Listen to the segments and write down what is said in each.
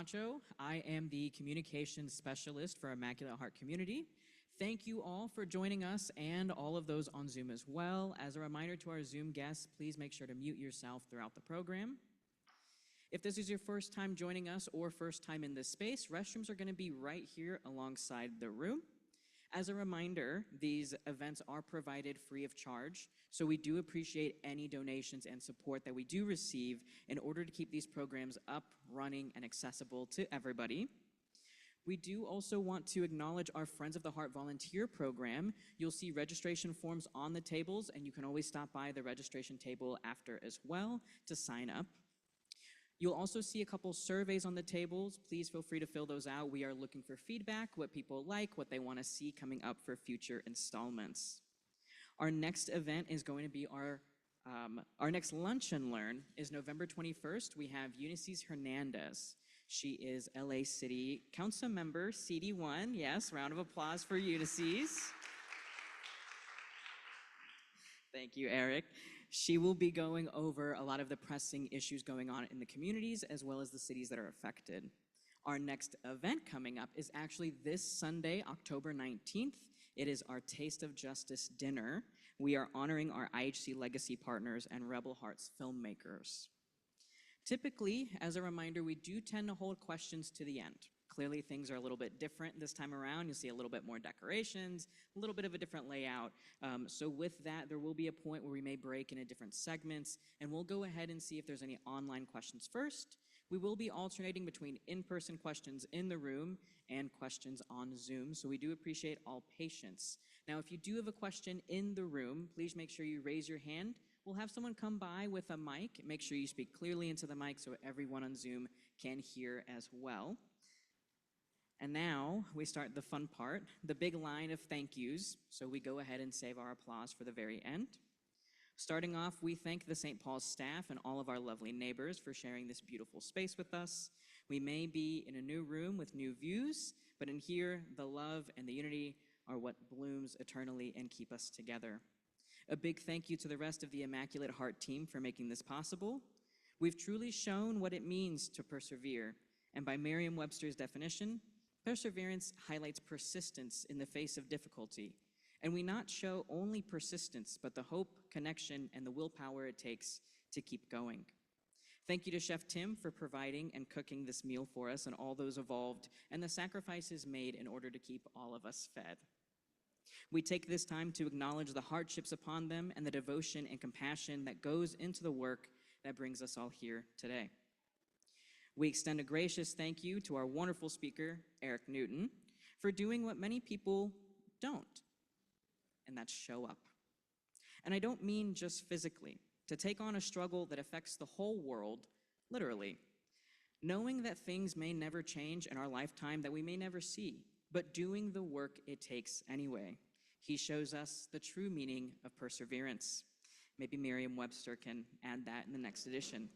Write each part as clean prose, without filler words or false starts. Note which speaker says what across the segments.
Speaker 1: Camacho. I am the Communications Specialist for Immaculate Heart Community. Thank you all for joining us and all of those on Zoom as well. As a reminder to our Zoom guests, please make sure to mute yourself throughout the program. If this is your first time joining us or first time in this space, restrooms are going to be right here alongside the room. As a reminder, these events are provided free of charge, so we do appreciate any donations and support that we do receive in order to keep these programs up, running, and accessible to everybody. We do also want to acknowledge our Friends of the Heart volunteer program. You'll see registration forms on the tables, and you can always stop by the registration table after as well to sign up. You'll also see a couple surveys on the tables. Please feel free to fill those out. We are looking for feedback, what people like, what they want to see coming up for future installments. Our next event is going to be our next Lunch and Learn is November 21st. We have Eunice Hernandez. She is LA City Council Member CD1. Yes, round of applause for Eunice. Thank you, Eric. She will be going over a lot of the pressing issues going on in the communities as well as the cities that are affected. Our next event coming up is actually this Sunday, October 19th. It is our Taste of Justice dinner. We are honoring our IHC legacy partners and Rebel Hearts filmmakers. Typically, as a reminder, we do tend to hold questions to the end. Clearly, things are a little bit different this time around. You'll see a little bit more decorations, a little bit of a different layout. So with that, there will be a point where we may break into different segments, and we'll go ahead and see if there's any online questions first. We will be alternating between in-person questions in the room and questions on Zoom, so we do appreciate all patience. Now, if you do have a question in the room, please make sure you raise your hand. We'll have someone come by with a mic. Make sure you speak clearly into the mic so everyone on Zoom can hear as well. And now we start the fun part, the big line of thank yous. So we go ahead and save our applause for the very end. Starting off, we thank the St. Paul's staff and all of our lovely neighbors for sharing this beautiful space with us. We may be in a new room with new views, but in here, the love and the unity are what blooms eternally and keep us together. A big thank you to the rest of the Immaculate Heart team for making this possible. We've truly shown what it means to persevere, and by Merriam-Webster's definition, perseverance highlights persistence in the face of difficulty, and we not show only persistence, but the hope, connection, and the willpower it takes to keep going. Thank you to Chef Tim for providing and cooking this meal for us and all those involved and the sacrifices made in order to keep all of us fed. We take this time to acknowledge the hardships upon them and the devotion and compassion that goes into the work that brings us all here today. We extend a gracious thank you to our wonderful speaker, Eric Newton, for doing what many people don't, and that's show up. And I don't mean just physically, to take on a struggle that affects the whole world, literally. Knowing that things may never change in our lifetime, that we may never see, but doing the work it takes anyway. He shows us the true meaning of perseverance. Maybe Merriam-Webster can add that in the next edition.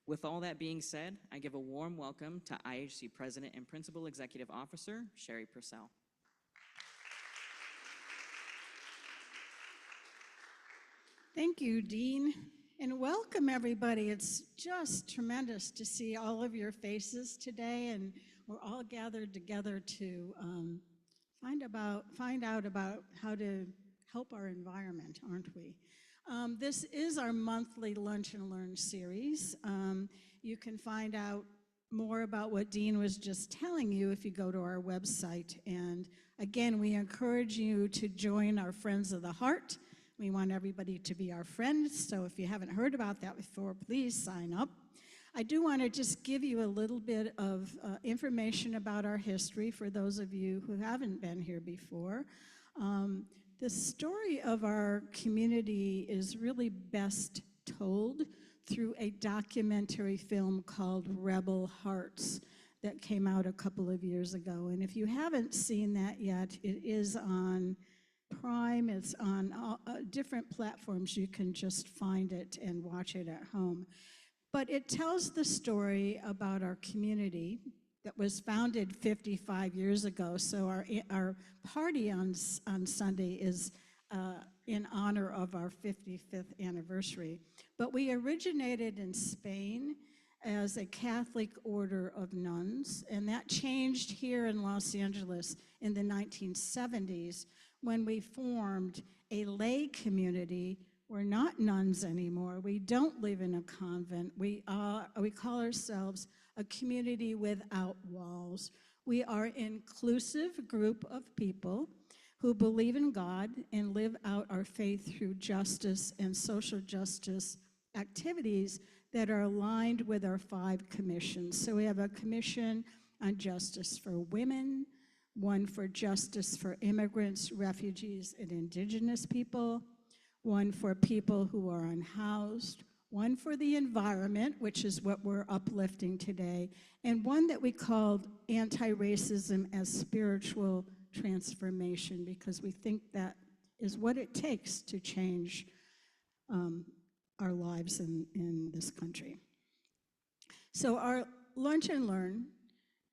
Speaker 1: With all that being said, I give a warm welcome to IHC President and Principal Executive Officer, Sherry Purcell.
Speaker 2: Thank you, Dean, and welcome everybody. It's just tremendous to see all of your faces today, and we're all gathered together to find out about how to help our environment, aren't we? This is our monthly Lunch and Learn series. You can find out more about what Dean was just telling you if you go to our website. And again, we encourage you to join our Friends of the Heart. We want everybody to be our friends, so if you haven't heard about that before, please sign up. I do want to just give you a little bit of information about our history for those of you who haven't been here before. The story of our community is really best told through a documentary film called Rebel Hearts that came out a couple of years ago. And if you haven't seen that yet, it is on Prime. It's on different platforms. You can just find it and watch it at home. But it tells the story about our community that was founded 55 years ago. So our party on Sunday is in honor of our 55th anniversary. But we originated in Spain, as a Catholic order of nuns, and that changed here in Los Angeles in the 1970s when we formed a lay community. We're not nuns anymore. We don't live in a convent. We call ourselves a community without walls. We are an inclusive group of people who believe in God and live out our faith through justice and social justice activities that are aligned with our 5 commissions. So we have a commission on justice for women, one for justice for immigrants, refugees, and indigenous people, one for people who are unhoused, one for the environment, which is what we're uplifting today, and one that we called anti-racism as spiritual transformation, because we think that is what it takes to change our lives in this country. So our Lunch and Learn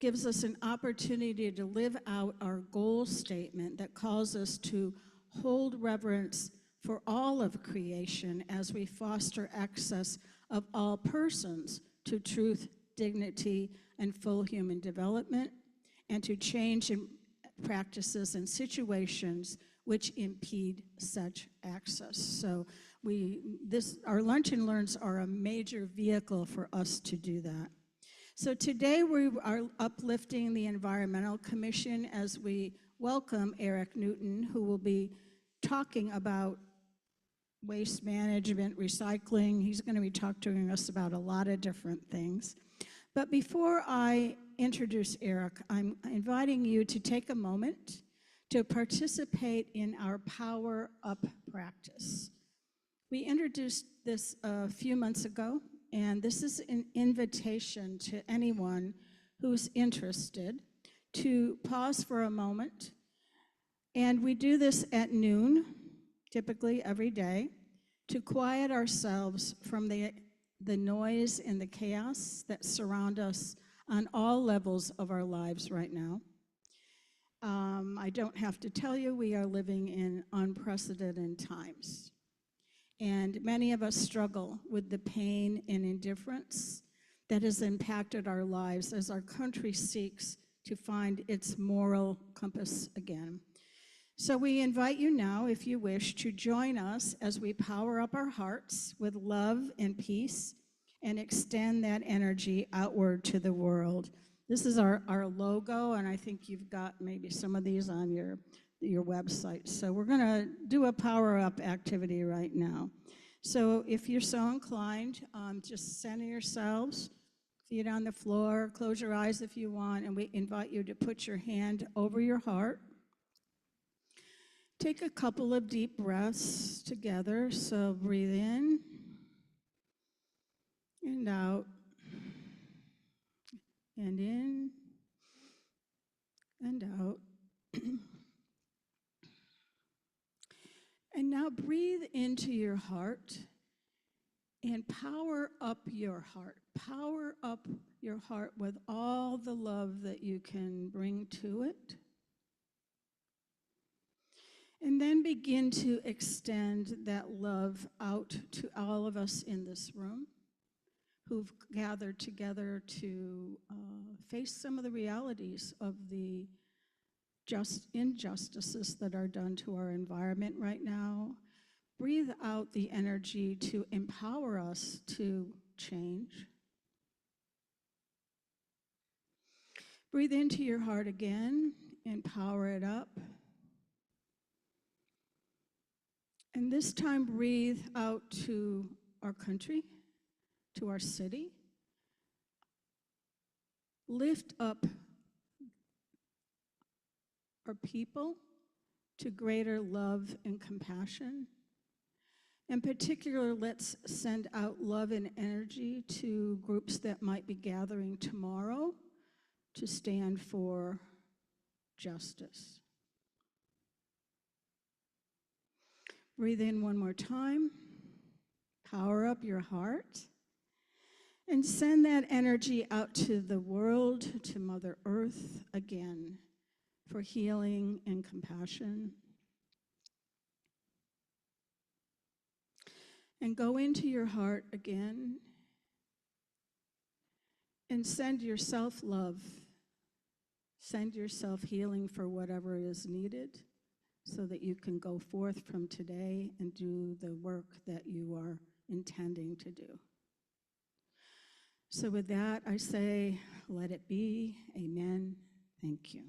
Speaker 2: gives us an opportunity to live out our goal statement that calls us to hold reverence for all of creation as we foster access of all persons to truth, dignity, and full human development, and to change in practices and situations which impede such access. So our Lunch and Learns are a major vehicle for us to do that. So today we are uplifting the Environmental Commission as we welcome Eric Newton, who will be talking about waste management, recycling. He's going to be talking to us about a lot of different things. But before I introduce Eric, I'm inviting you to take a moment to participate in our Power Up practice. We introduced this a few months ago, and this is an invitation to anyone who's interested to pause for a moment. And we do this at noon, typically every day, to quiet ourselves from the noise and the chaos that surround us on all levels of our lives right now. I don't have to tell you, we are living in unprecedented times. And many of us struggle with the pain and indifference that has impacted our lives as our country seeks to find its moral compass again. So we invite you now, if you wish, to join us as we power up our hearts with love and peace and extend that energy outward to the world. This is our logo, and I think you've got maybe some of these on your website. So we're going to do a power up activity right now. So if you're so inclined, just center yourselves, feet on the floor, close your eyes if you want, and we invite you to put your hand over your heart. Take a couple of deep breaths together. So breathe in and out, and in and out. And now breathe into your heart and power up your heart. Power up your heart with all the love that you can bring to it. And then begin to extend that love out to all of us in this room who've gathered together to face some of the realities of the injustices that are done to our environment right now. Breathe out the energy to empower us to change. Breathe into your heart again and power it up. And this time breathe out to our country, to our city. Lift up our people to greater love and compassion. In particular, let's send out love and energy to groups that might be gathering tomorrow to stand for justice. Breathe in one more time. Power up your heart. And send that energy out to the world, to Mother Earth again, for healing and compassion. And go into your heart again And send yourself love. Send yourself healing for whatever is needed so that you can go forth from today and do the work that you are intending to do. So with that, I say, let it be. Amen. Thank you.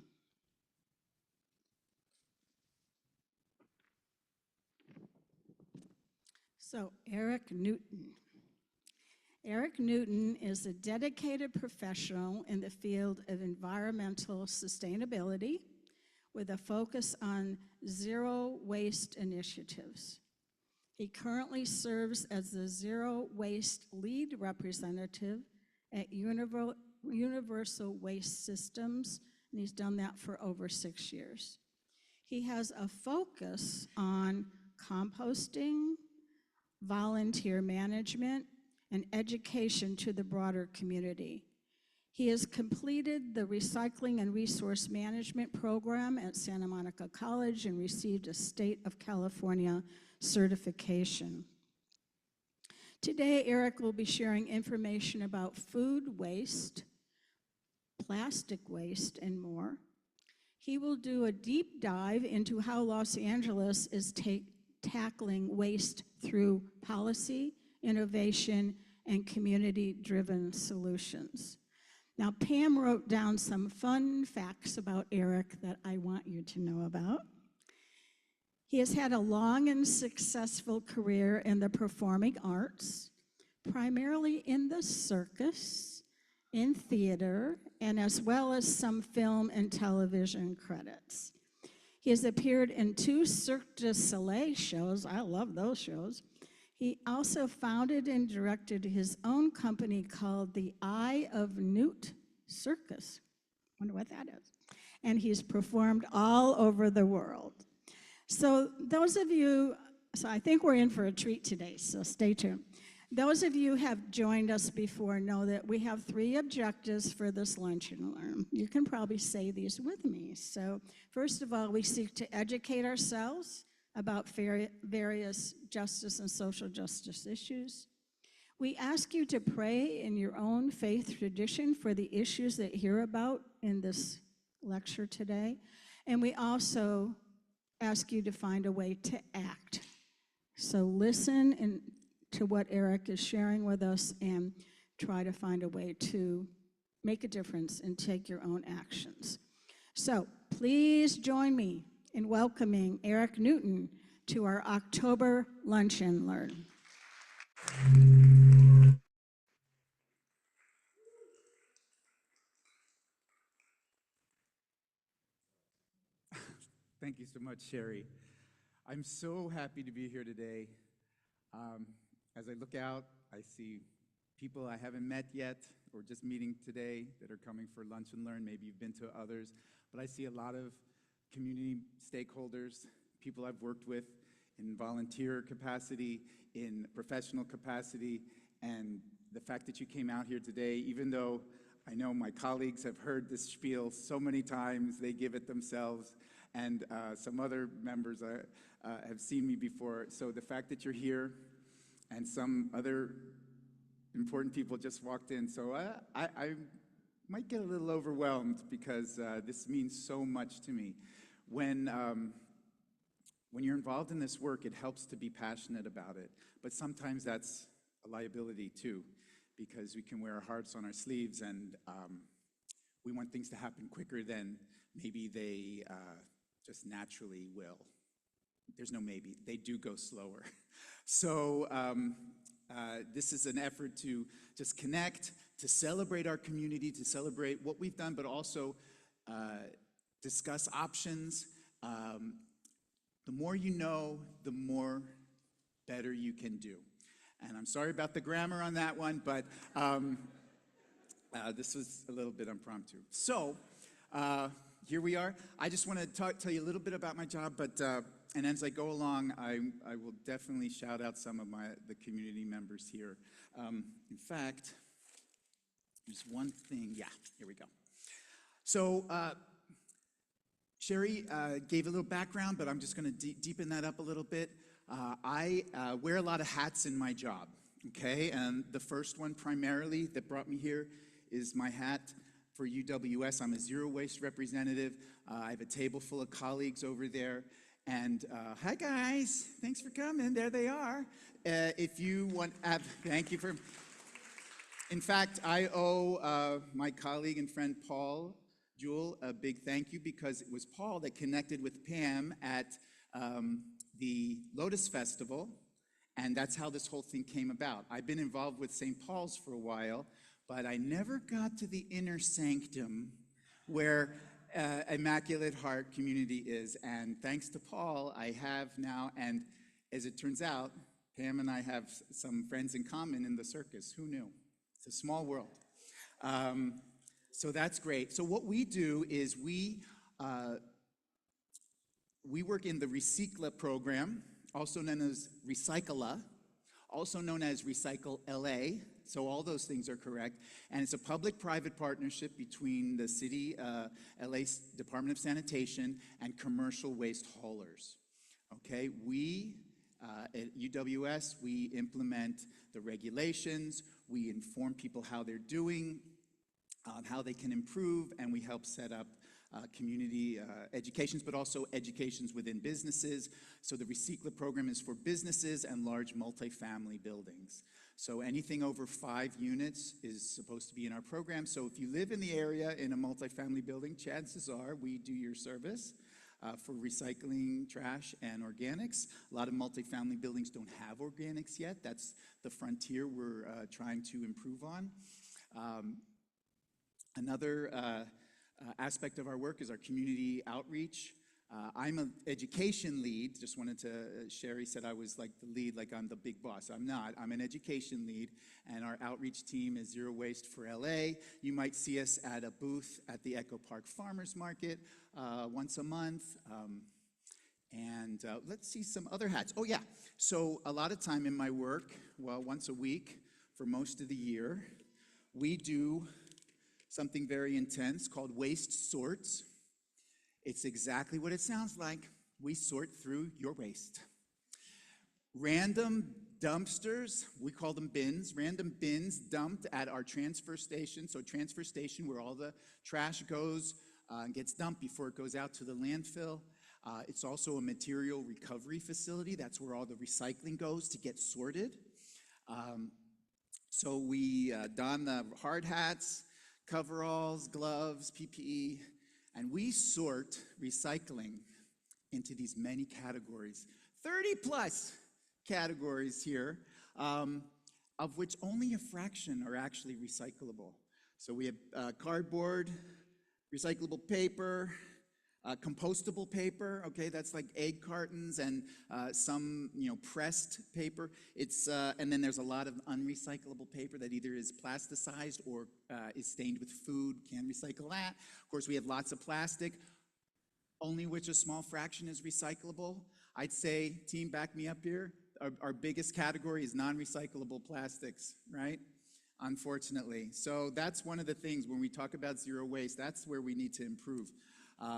Speaker 2: So, Eric Newton. Eric Newton is a dedicated professional in the field of environmental sustainability with a focus on zero waste initiatives. He currently serves as the Zero Waste Lead Representative at Universal Waste Systems, and he's done that for over 6 years. He has a focus on composting, volunteer management, and education to the broader community. He has completed the Recycling and Resource Management program at Santa Monica College and received a State of California certification. Today, Eric will be sharing information about food waste, plastic waste, and more. He will do a deep dive into how Los Angeles is tackling waste through policy, innovation, and community-driven solutions. Now, Pam wrote down some fun facts about Eric that I want you to know about. He has had a long and successful career in the performing arts, primarily in the circus, in theater, and as well as some film and television credits. He has appeared in 2 Cirque du Soleil shows. I love those shows. He also founded and directed his own company called the Eye of Newt Circus. Wonder what that is. And he's performed all over the world. So those of you, so I think we're in for a treat today, so stay tuned. Those of you who have joined us before know that we have 3 objectives for this Lunch and Learn. You can probably say these with me. So first of all, we seek to educate ourselves about various justice and social justice issues. We ask you to pray in your own faith tradition for the issues that you hear about in this lecture today. And we also ask you to find a way to act. So listen to what Eric is sharing with us and try to find a way to make a difference and take your own actions. So please join me in welcoming Eric Newton to our October Lunch and Learn.
Speaker 3: Thank you so much, Sherry. I'm so happy to be here today. As I look out, I see people I haven't met yet or just meeting today that are coming for Lunch and Learn. Maybe you've been to others, but I see a lot of community stakeholders, people I've worked with in volunteer capacity, in professional capacity, and the fact that you came out here today, even though I know my colleagues have heard this spiel so many times, they give it themselves, and some other members have seen me before. So the fact that you're here, and some other important people just walked in, so I might get a little overwhelmed because this means so much to me. When you're involved in this work, it helps to be passionate about it, but sometimes that's a liability too, because we can wear our hearts on our sleeves, and we want things to happen quicker than maybe they just naturally will. There's no maybe, they do go slower. So this is an effort to just connect, to celebrate our community, to celebrate what we've done, but also discuss options. The more you know, the more better you can do. And I'm sorry about the grammar on that one, but this was a little bit impromptu. So here we are. I just want to tell you a little bit about my job, but and as I go along, I will definitely shout out some of the community members here. In fact, there's one thing. Yeah, here we go. So Sherry gave a little background, but I'm just going to deepen that up a little bit. I wear a lot of hats in my job, okay? And the first one primarily that brought me here is my hat for UWS. I'm a zero waste representative. I have a table full of colleagues over there. And hi guys, thanks for coming. There they are. If you want, thank you for. In fact, I owe my colleague and friend Paul Jewell a big thank you, because it was Paul that connected with Pam at the Lotus Festival, and that's how this whole thing came about. I've been involved with St. Paul's for a while, but I never got to the inner sanctum where Immaculate Heart Community is, and thanks to Paul, I have now, and as it turns out, Pam and I have some friends in common in the circus. Who knew? It's a small world. So that's great. So what we do is we work in the Recycla program, also known as Recycla, also known as Recycle LA. So all those things are correct. And it's a public-private partnership between the city, LA Department of Sanitation, and commercial waste haulers. Okay, we at UWS, we implement the regulations, we inform people how they're doing, how they can improve, and we help set up community educations, but also educations within businesses. So the Recycla program is for businesses and large multifamily buildings. So anything over 5 units is supposed to be in our program. So if you live in the area in a multifamily building, chances are we do your service for recycling trash and organics. A lot of multifamily buildings don't have organics yet. That's the frontier we're trying to improve on. Another aspect of our work is our community outreach. I'm an education lead. Just wanted to, Sherry said I was like the lead, like I'm the big boss. I'm not. I'm an education lead, and our outreach team is Zero Waste for LA. You might see us at a booth at the Echo Park Farmers Market once a month. Let's see some other hats. Oh yeah, so a lot of time in my work, well, once a week for most of the year, we do something very intense called waste sorts. It's exactly what it sounds like. We sort through your waste. Random dumpsters, we call them bins, random bins dumped at our transfer station. So transfer station where all the trash goes and gets dumped before it goes out to the landfill. It's also a material recovery facility. That's where all the recycling goes to get sorted. So we don the hard hats, coveralls, gloves, PPE, and we sort recycling into these many categories, 30 plus categories here, of which only a fraction are actually recyclable. So we have cardboard, recyclable paper, compostable paper, okay, that's like egg cartons and some, pressed paper. And then there's a lot of unrecyclable paper that either is plasticized or is stained with food, can't recycle that. Of course, we have lots of plastic, only which a small fraction is recyclable. I'd say, team, back me up here, our biggest category is non-recyclable plastics, right? Unfortunately. So that's one of the things when we talk about zero waste, that's where we need to improve.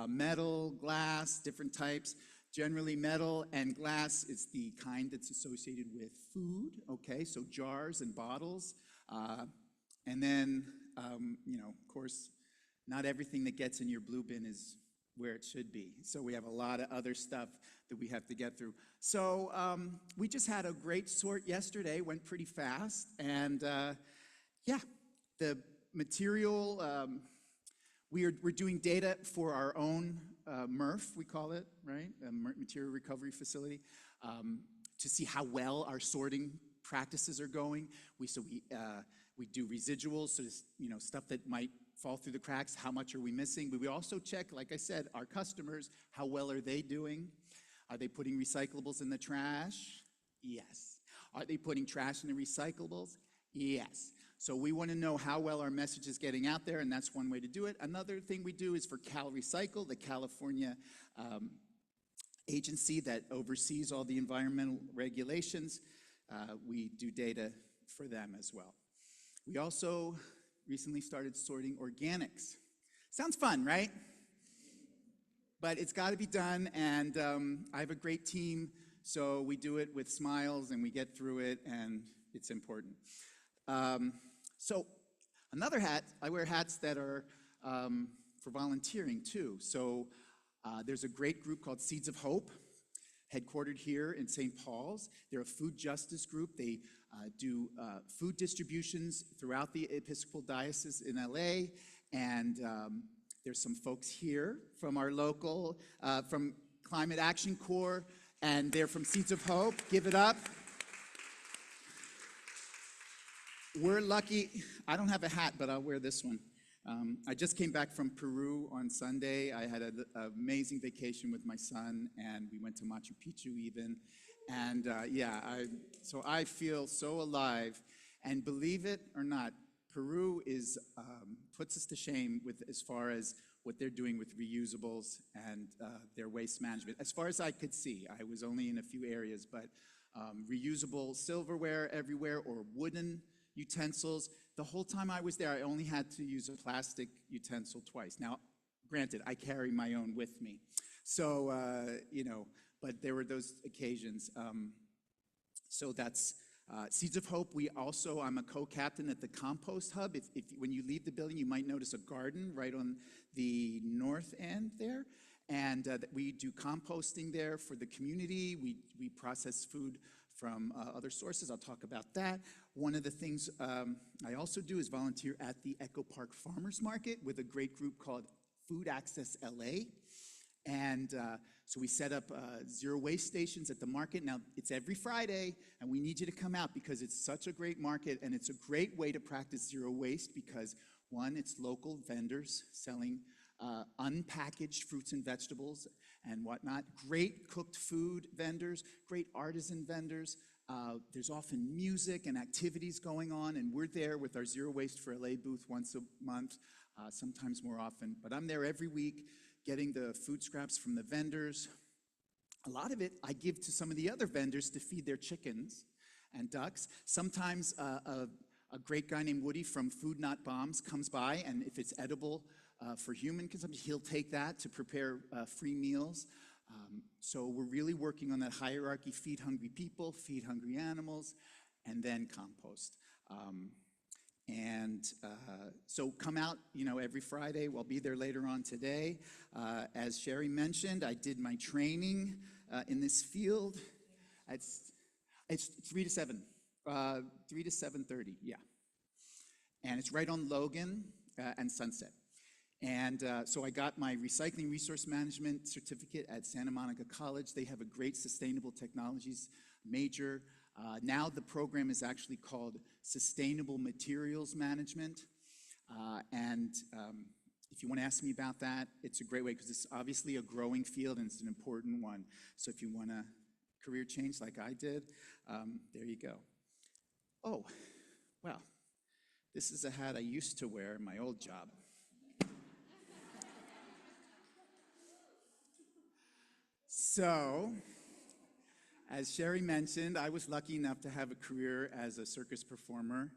Speaker 3: Metal, glass, different types. Generally metal and glass is the kind that's associated with food, okay? So jars and bottles. And then, of course, not everything that gets in your blue bin is where it should be. So we have a lot of other stuff that we have to get through. So we just had a great sort yesterday, went pretty fast. And yeah, the material, we're doing data for our own MRF, we call it, right? Material Recovery Facility, to see how well our sorting practices are going. We do residuals, so stuff that might fall through the cracks, how much are we missing? But we also check, like I said, our customers, how well are they doing? Are they putting recyclables in the trash? Yes. Are they putting trash in the recyclables? Yes. So we want to know how well our message is getting out there, and that's one way to do it. Another thing we do is for CalRecycle, the California agency that oversees all the environmental regulations. We do data for them as well. We also recently started sorting organics. Sounds fun, right? But it's got to be done, and I have a great team, so we do it with smiles, and we get through it, and it's important. So Another hat, I wear hats that are for volunteering too. So there's a great group called Seeds of Hope, headquartered here in St. Paul's. They're a food justice group. They do food distributions throughout the Episcopal Diocese in LA, and there's some folks here from our local, from Climate Action Corps, and they're from Seeds of Hope. Give it up. We're lucky. I don't have a hat, but I'll wear this one. I just came back from Peru on Sunday. I had an amazing vacation with my son, and we went to Machu Picchu even. And so I feel so alive. And believe it or not, Peru puts us to shame with as far as what they're doing with reusables and their waste management. As far as I could see, I was only in a few areas, but reusable silverware everywhere or wooden utensils. The whole time I was there, I only had to use a plastic utensil twice. Now, granted, I carry my own with me. So, but there were those occasions. So that's Seeds of Hope. I'm a co-captain at the Compost Hub. When you leave the building, you might notice a garden right on the north end there. And we do composting there for the community. We process food from other sources. I'll talk about that. One of the things I also do is volunteer at the Echo Park Farmers Market with a great group called Food Access LA. And so we set up zero waste stations at the market. Now, it's every Friday, and we need you to come out because it's such a great market, and it's a great way to practice zero waste because, one, it's local vendors selling unpackaged fruits and vegetables and whatnot, great cooked food vendors, great artisan vendors. There's often music and activities going on, and we're there with our Zero Waste for LA booth once a month, sometimes more often. But I'm there every week getting the food scraps from the vendors. A lot of it I give to some of the other vendors to feed their chickens and ducks. Sometimes a great guy named Woody from Food Not Bombs comes by, and if it's edible for human consumption, he'll take that to prepare free meals. So we're really working on that hierarchy: feed hungry people, feed hungry animals, and then compost. So come out, every Friday. We'll be there later on today. As Sherry mentioned, I did my training in this field. It's 3 to 7, 3 to 7:30, yeah. And it's right on Logan and Sunset. And so I got my Recycling Resource Management certificate at Santa Monica College. They have a great sustainable technologies major. Now the program is actually called Sustainable Materials Management. If you want to ask me about that, it's a great way because it's obviously a growing field and it's an important one. So if you want a career change like I did, there you go. Oh, well, this is a hat I used to wear in my old job. So, as Sherry mentioned, I was lucky enough to have a career as a circus performer.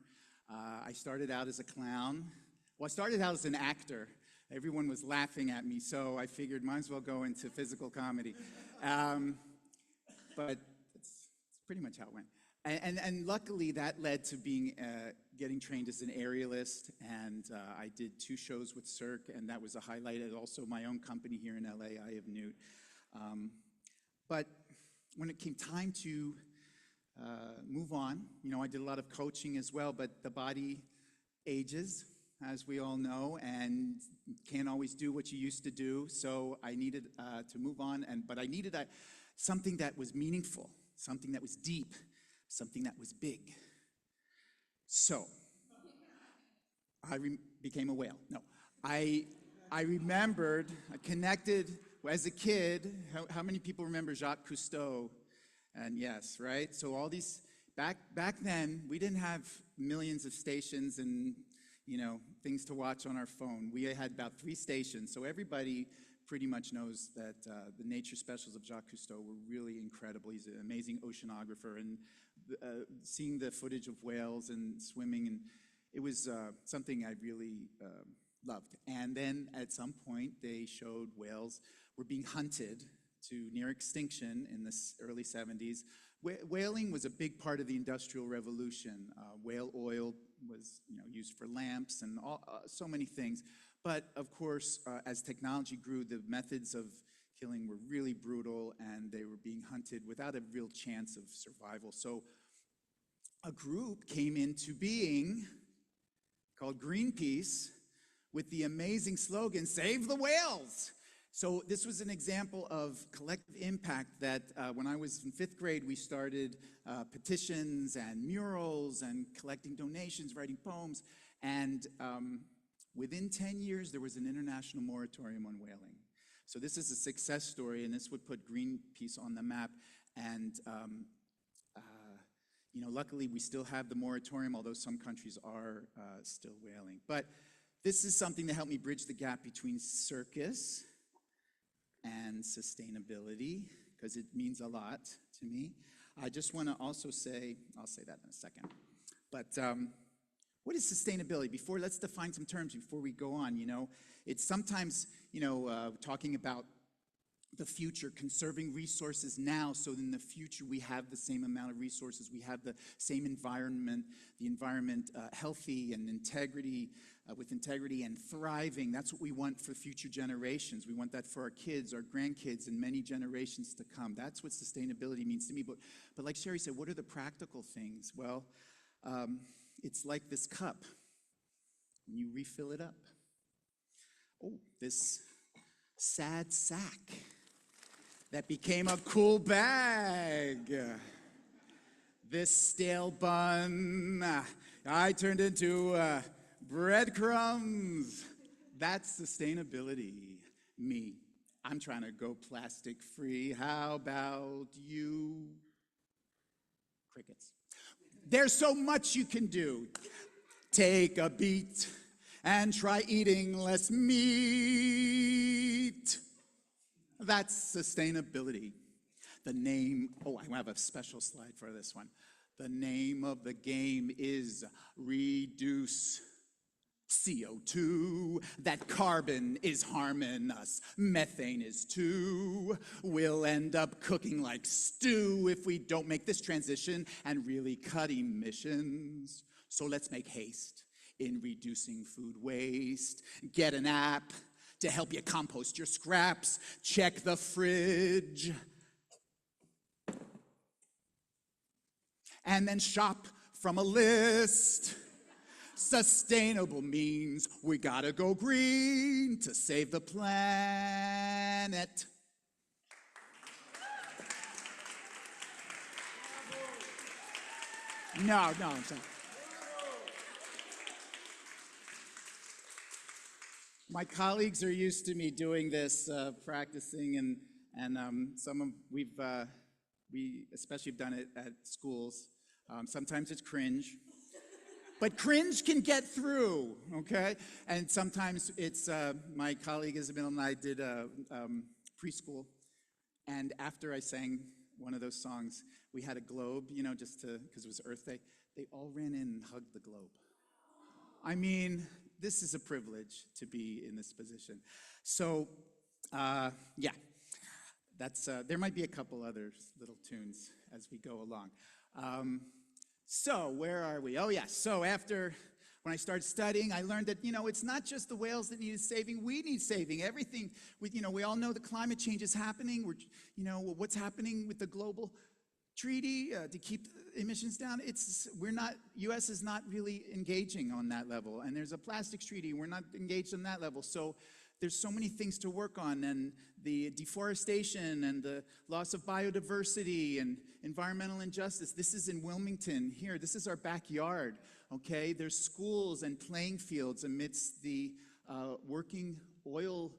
Speaker 3: I started out as a clown. Well, I started out as an actor. Everyone was laughing at me, so I figured might as well go into physical comedy. But it's pretty much how it went. And luckily, that led to getting trained as an aerialist, and I did 2 shows with Cirque, and that was a highlight. And also my own company here in LA, I Have Newt. But when it came time to move on, I did a lot of coaching as well, but the body ages, as we all know, and can't always do what you used to do, so I needed to move on, but I needed something that was meaningful, something that was deep, something that was big. So, I became a whale. No, I remembered, I connected as a kid. How many people remember Jacques Cousteau? And yes, right? So all these, back then, we didn't have millions of stations and, things to watch on our phone. We had about 3 stations, so everybody pretty much knows that the nature specials of Jacques Cousteau were really incredible. He's an amazing oceanographer, and seeing the footage of whales and swimming, and it was something I really loved. And then at some point, they showed whales were being hunted to near extinction in the early 70s. Whaling was a big part of the Industrial Revolution. Whale oil was used for lamps and so many things. But of course, as technology grew, the methods of killing were really brutal, and they were being hunted without a real chance of survival. So a group came into being called Greenpeace with the amazing slogan, "Save the whales." So this was an example of collective impact that when I was in 5th grade, we started petitions and murals and collecting donations, writing poems. And within 10 years, there was an international moratorium on whaling. So this is a success story, and this would put Greenpeace on the map. And luckily, we still have the moratorium, although some countries are still whaling. But this is something to help me bridge the gap between circus and sustainability, because it means a lot to me. I just want to also say, I'll say that in a second, but what is sustainability? Let's define some terms before we go on. It's sometimes, talking about the future, conserving resources now, so in the future we have the same amount of resources, we have the same environment, the environment healthy and with integrity and thriving. That's what we want for future generations. We want that for our kids, our grandkids, and many generations to come. That's what sustainability means to me. But like Sherry said, what are the practical things? Well, it's like this cup. When you refill it up. Oh, this sad sack that became a cool bag. This stale bun I turned into breadcrumbs. That's sustainability. Me. I'm trying to go plastic free. How about you? Crickets. There's so much you can do. Take a beat and try eating less meat. That's sustainability. I have a special slide for this one. The name of the game is reduce CO2. That carbon is harming us. Methane is too. We'll end up cooking like stew if we don't make this transition and really cut emissions. So let's make haste in reducing food waste. Get an app to help you compost your scraps. Check the fridge. And then shop from a list. Sustainable means we gotta go green to save the planet. No, I'm sorry. My colleagues are used to me doing this, practicing, and we especially have done it at schools. Sometimes it's cringe, but cringe can get through, okay? And sometimes it's, my colleague Isabel and I did preschool, and after I sang one of those songs, we had a globe, just because it was Earth Day. They all ran in and hugged the globe. I mean, this is a privilege to be in this position. So, yeah, there might be a couple other little tunes as we go along. So where are we? Oh, yeah, so when I started studying, I learned that, it's not just the whales that need saving, we need saving. Everything, we all know that climate change is happening. What's happening with the global treaty to keep emissions down, U.S. is not really engaging on that level. And there's a plastics treaty, we're not engaged on that level. So there's so many things to work on, and the deforestation and the loss of biodiversity and environmental injustice. This is in Wilmington here. This is our backyard, okay? There's schools and playing fields amidst the working oil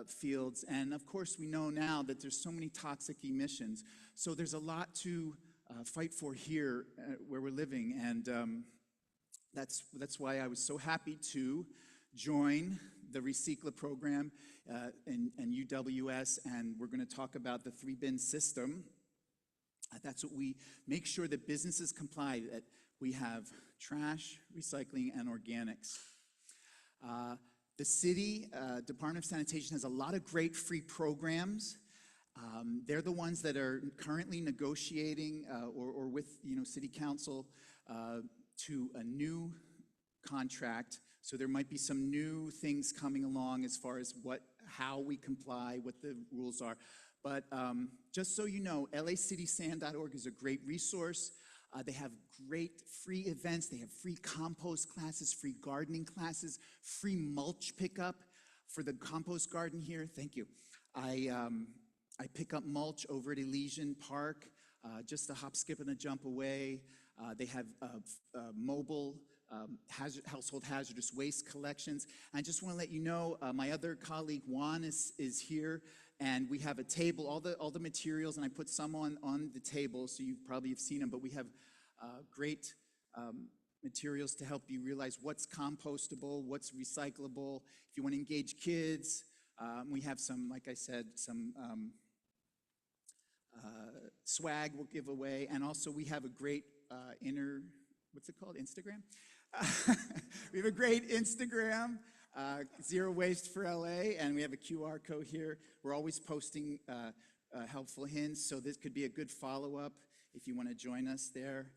Speaker 3: fields. And of course, we know now that there's so many toxic emissions. So there's a lot to fight for here where we're living. And that's why I was so happy to join the recyclable program in UWS, and we're going to talk about the 3-bin system. That's what we make sure that businesses comply, that we have trash, recycling, and organics. The city Department of Sanitation has a lot of great free programs. They're the ones that are currently negotiating or with City Council to a new contract. So there might be some new things coming along as far as how we comply, what the rules are. But just so you know, lacitysand.org is a great resource. They have great free events. They have free compost classes, free gardening classes, free mulch pickup for the compost garden here. Thank you. I pick up mulch over at Elysian Park, just a hop, skip, and a jump away. They have mobile household hazardous waste collections. I just want to let you know, my other colleague Juan is here, and we have a table, all the materials, and I put some on the table, so you probably have seen them, but we have great materials to help you realize what's compostable, what's recyclable. If you want to engage kids, we have some, like I said, some swag we'll give away, and also we have a great what's it called, Instagram? We have a great Instagram, Zero Waste for LA, and we have a QR code here. We're always posting helpful hints, so this could be a good follow-up if you want to join us there.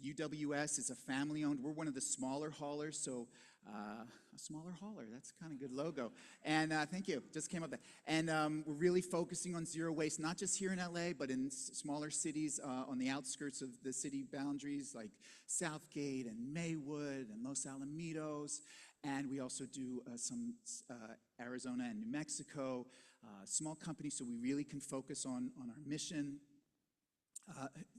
Speaker 3: UWS is a family-owned. We're one of the smaller haulers, so a smaller hauler, that's kind of good logo. And thank you, just came up there. And we're really focusing on zero waste, not just here in LA, but in smaller cities on the outskirts of the city boundaries, like Southgate and Maywood and Los Alamitos. And we also do some Arizona and New Mexico, small companies, so we really can focus on our mission.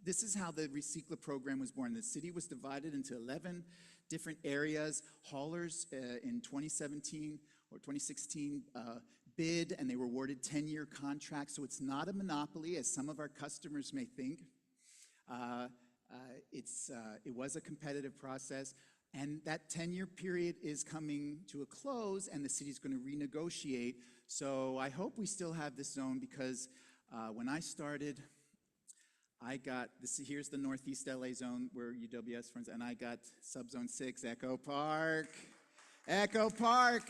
Speaker 3: This is how the Recycla program was born. The city was divided into 11 different areas. Haulers in 2017 or 2016 bid, and they were awarded 10-year contracts. So it's not a monopoly, as some of our customers may think. It was a competitive process, and that 10-year period is coming to a close, and the city's going to renegotiate. So I hope we still have this zone, because when I started, I got this. Here's the Northeast LA zone where UWS runs, and I got subzone 6, Echo Park. Echo Park.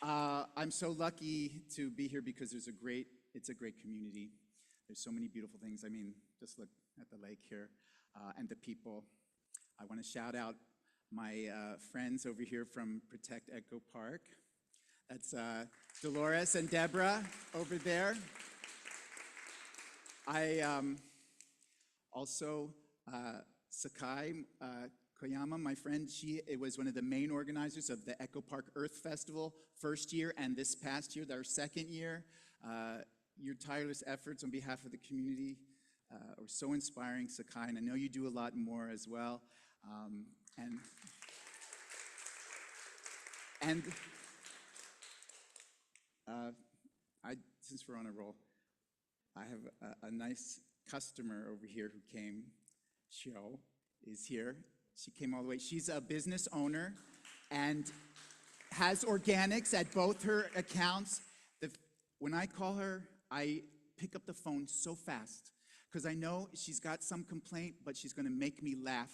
Speaker 3: I'm so lucky to be here because it's a great community. There's so many beautiful things. I mean, just look at the lake here and the people. I want to shout out my friends over here from Protect Echo Park. That's Dolores and Deborah over there. I also, Sakai Koyama, my friend, she was one of the main organizers of the Echo Park Earth Festival first year, and this past year, our second year. Your tireless efforts on behalf of the community were so inspiring, Sakai, and I know you do a lot more as well. Since we're on a roll, I have a nice customer over here who came. Shio is here. She came all the way. She's a business owner and has organics at both her accounts. When I call her, I pick up the phone so fast because I know she's got some complaint, but she's going to make me laugh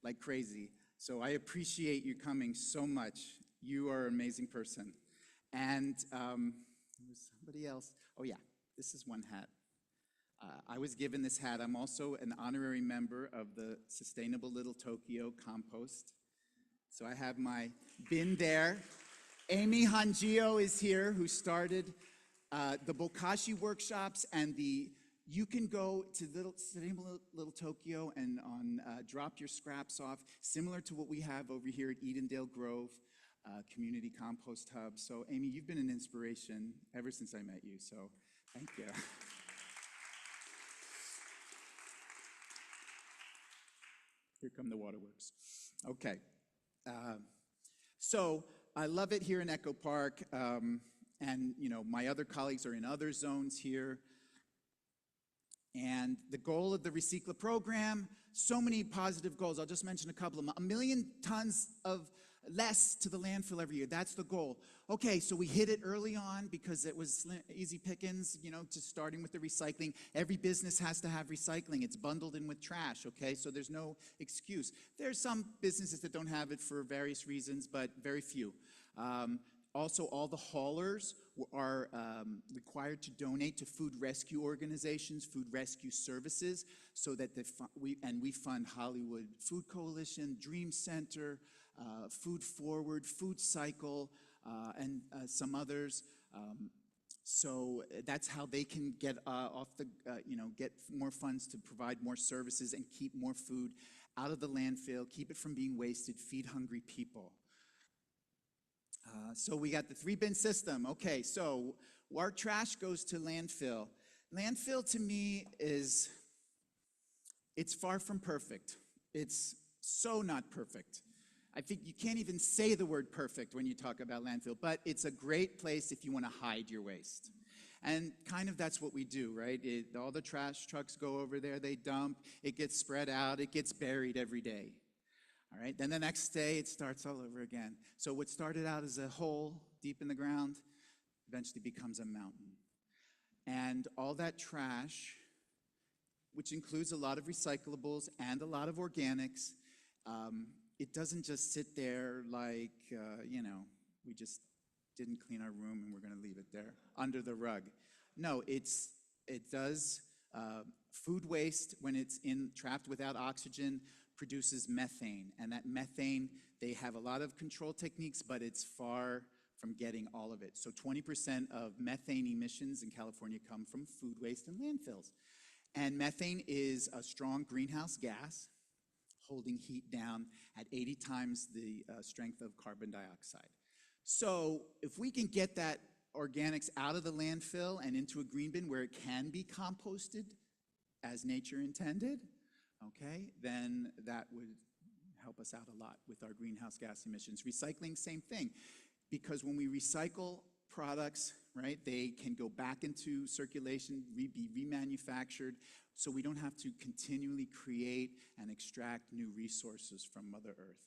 Speaker 3: like crazy. So I appreciate you coming so much. You are an amazing person. And there was somebody else. Oh, yeah. This is one hat. I was given this hat. I'm also an honorary member of the Sustainable Little Tokyo Compost. So I have my bin there. Amy Hanjio is here, who started the Bokashi workshops, and you can go to Sustainable Little Tokyo and drop your scraps off, similar to what we have over here at Edendale Grove Community Compost Hub. So Amy, you've been an inspiration ever since I met you, so thank you. Here come the waterworks. Okay. So I love it here in Echo Park, and my other colleagues are in other zones here. And the goal of the Recycla program, so many positive goals. I'll just mention a couple of them. 1 million tons of less to the landfill every year. That's the goal. Okay, so we hit it early on because it was easy pickings, just starting with the recycling. Every business has to have recycling. It's bundled in with trash, okay? So there's no excuse. There's some businesses that don't have it for various reasons, but very few. Also, all the haulers are required to donate to food rescue organizations, food rescue services, so that we fund Hollywood Food Coalition, Dream Center, Food Forward, Food Cycle, and some others. So that's how they can get get more funds to provide more services and keep more food out of the landfill, keep it from being wasted, feed hungry people. So we got the 3-bin system. Okay, so our trash goes to landfill. Landfill to me it's far from perfect. It's so not perfect. I think you can't even say the word perfect when you talk about landfill, but it's a great place if you want to hide your waste. And kind of that's what we do, right? All the trash trucks go over there, they dump, it gets spread out, it gets buried every day. All right, then the next day it starts all over again. So what started out as a hole deep in the ground eventually becomes a mountain. And all that trash, which includes a lot of recyclables and a lot of organics, it doesn't just sit there like, we just didn't clean our room and we're going to leave it there under the rug. No, it does. Food waste, when it's trapped without oxygen, produces methane. And that methane, they have a lot of control techniques, but it's far from getting all of it. So 20% of methane emissions in California come from food waste and landfills. And methane is a strong greenhouse gas, holding heat down at 80 times the strength of carbon dioxide. So if we can get that organics out of the landfill and into a green bin where it can be composted as nature intended, okay, then that would help us out a lot with our greenhouse gas emissions. Recycling, same thing, because when we recycle products, right, they can go back into circulation, be remanufactured, so we don't have to continually create and extract new resources from Mother Earth.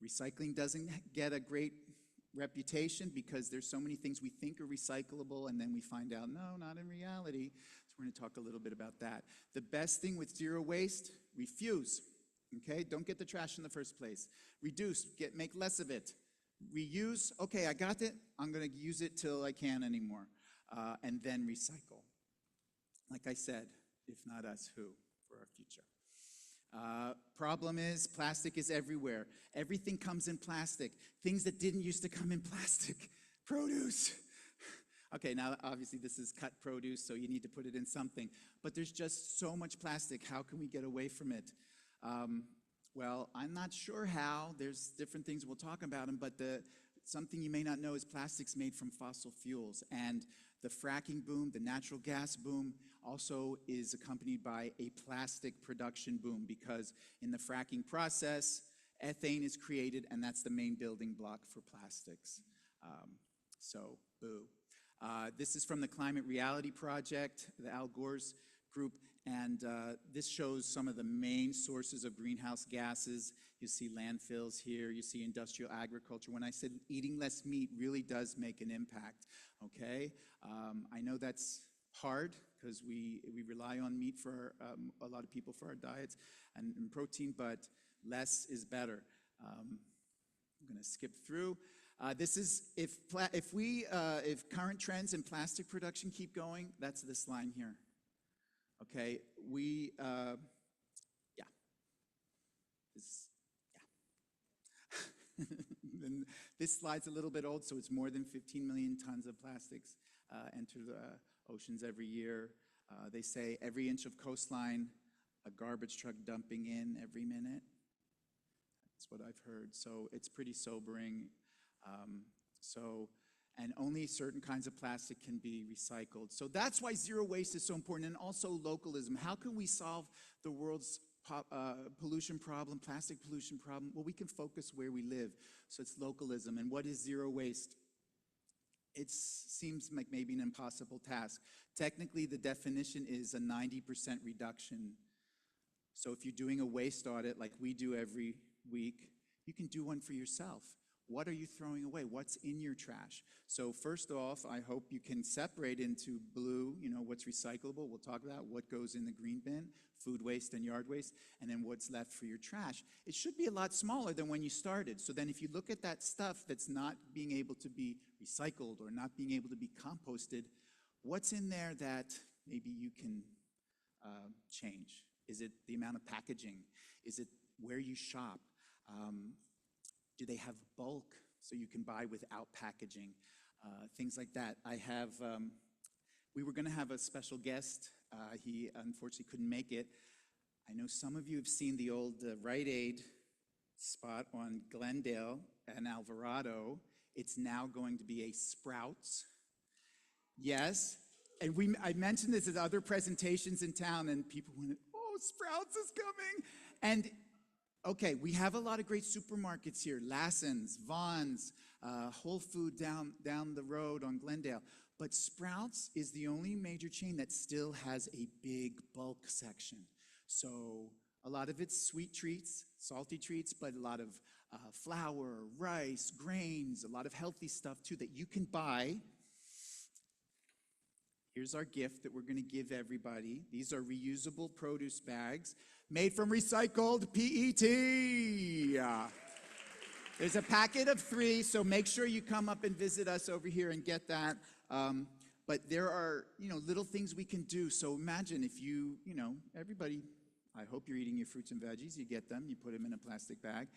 Speaker 3: Recycling doesn't get a great reputation because there's so many things we think are recyclable and then we find out, no, not in reality. So we're going to talk a little bit about that. The best thing with zero waste, refuse. Okay, don't get the trash in the first place. Reduce, make less of it. Reuse, okay, I got it. I'm going to use it till I can't anymore. And then recycle. Like I said, if not us, who for our future? Problem is, plastic is everywhere. Everything comes in plastic. Things that didn't used to come in plastic. Produce. Okay, now obviously this is cut produce, so you need to put it in something. But there's just so much plastic. How can we get away from it? Well, I'm not sure how. There's different things, we'll talk about them, but something you may not know is plastics made from fossil fuels. And the fracking boom, the natural gas boom, also is accompanied by a plastic production boom because in the fracking process, ethane is created, and that's the main building block for plastics. So, boo. This is from the Climate Reality Project, the Al Gore's group, and this shows some of the main sources of greenhouse gases. You see landfills here, you see industrial agriculture. When I said eating less meat really does make an impact, okay? I know that's hard because we rely on meat for a lot of people for our diets and protein, but less is better. I'm going to skip through. This is if current trends in plastic production keep going. That's this line here. Okay, Then this slide's a little bit old, so it's more than 15 million tons of plastics enter the oceans every year. They say every inch of coastline, a garbage truck dumping in every minute. That's what I've heard. So it's pretty sobering. And only certain kinds of plastic can be recycled. So that's why zero waste is so important, and also localism. How can we solve the world's pollution problem, plastic pollution problem? Well, we can focus where we live. So it's localism. And what is zero waste? It seems like maybe an impossible task. Technically, the definition is a 90% reduction. So if you're doing a waste audit like we do every week, you can do one for yourself. what are you throwing away? What's in your trash? So first off, I hope you can separate into blue, what's recyclable. We'll talk about what goes in the green bin, food waste and yard waste, and then what's left for your trash. It should be a lot smaller than when you started. So then if you look at that stuff that's not being able to be recycled or not being able to be composted, what's in there that maybe you can change? Is it the amount of packaging? Is it where you shop? Do they have bulk so you can buy without packaging? Things like that. We were going to have a special guest. He unfortunately couldn't make it. I know some of you have seen the old Rite Aid spot on Glendale and Alvarado. It's now going to be a Sprouts. Yes. And I mentioned this at other presentations in town, and people went, oh, Sprouts is coming. And okay, we have a lot of great supermarkets here, Lassen's, Vaughn's, Whole Food down the road on Glendale. But Sprouts is the only major chain that still has a big bulk section. So a lot of it's sweet treats, salty treats, but a lot of flour, rice, grains, a lot of healthy stuff too that you can buy. Here's our gift that we're going to give everybody. These are reusable produce bags made from recycled PET. There's a packet of 3, so make sure you come up and visit us over here and get that. But there are, little things we can do. So imagine if everybody, I hope you're eating your fruits and veggies. You get them, you put them in a plastic bag.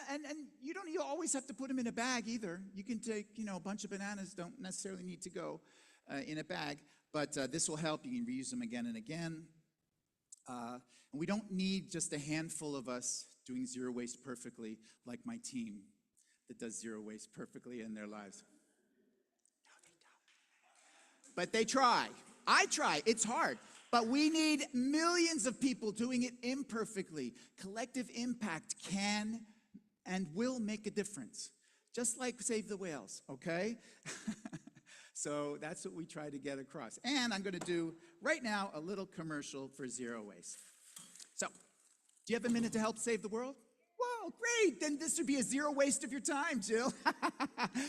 Speaker 3: And you always have to put them in a bag either. You can take, a bunch of bananas don't necessarily need to go in a bag, but this will help. You can reuse them again and again. And we don't need just a handful of us doing zero waste perfectly, like my team that does zero waste perfectly in their lives. No, they don't. But they try. I try. It's hard. But we need millions of people doing it imperfectly. Collective impact can and will make a difference. Just like Save the Whales, okay? So that's what we try to get across. And I'm going to do, right now, a little commercial for zero waste. So, do you have a minute to help save the world? Whoa, great. Then this would be a zero waste of your time, Jill.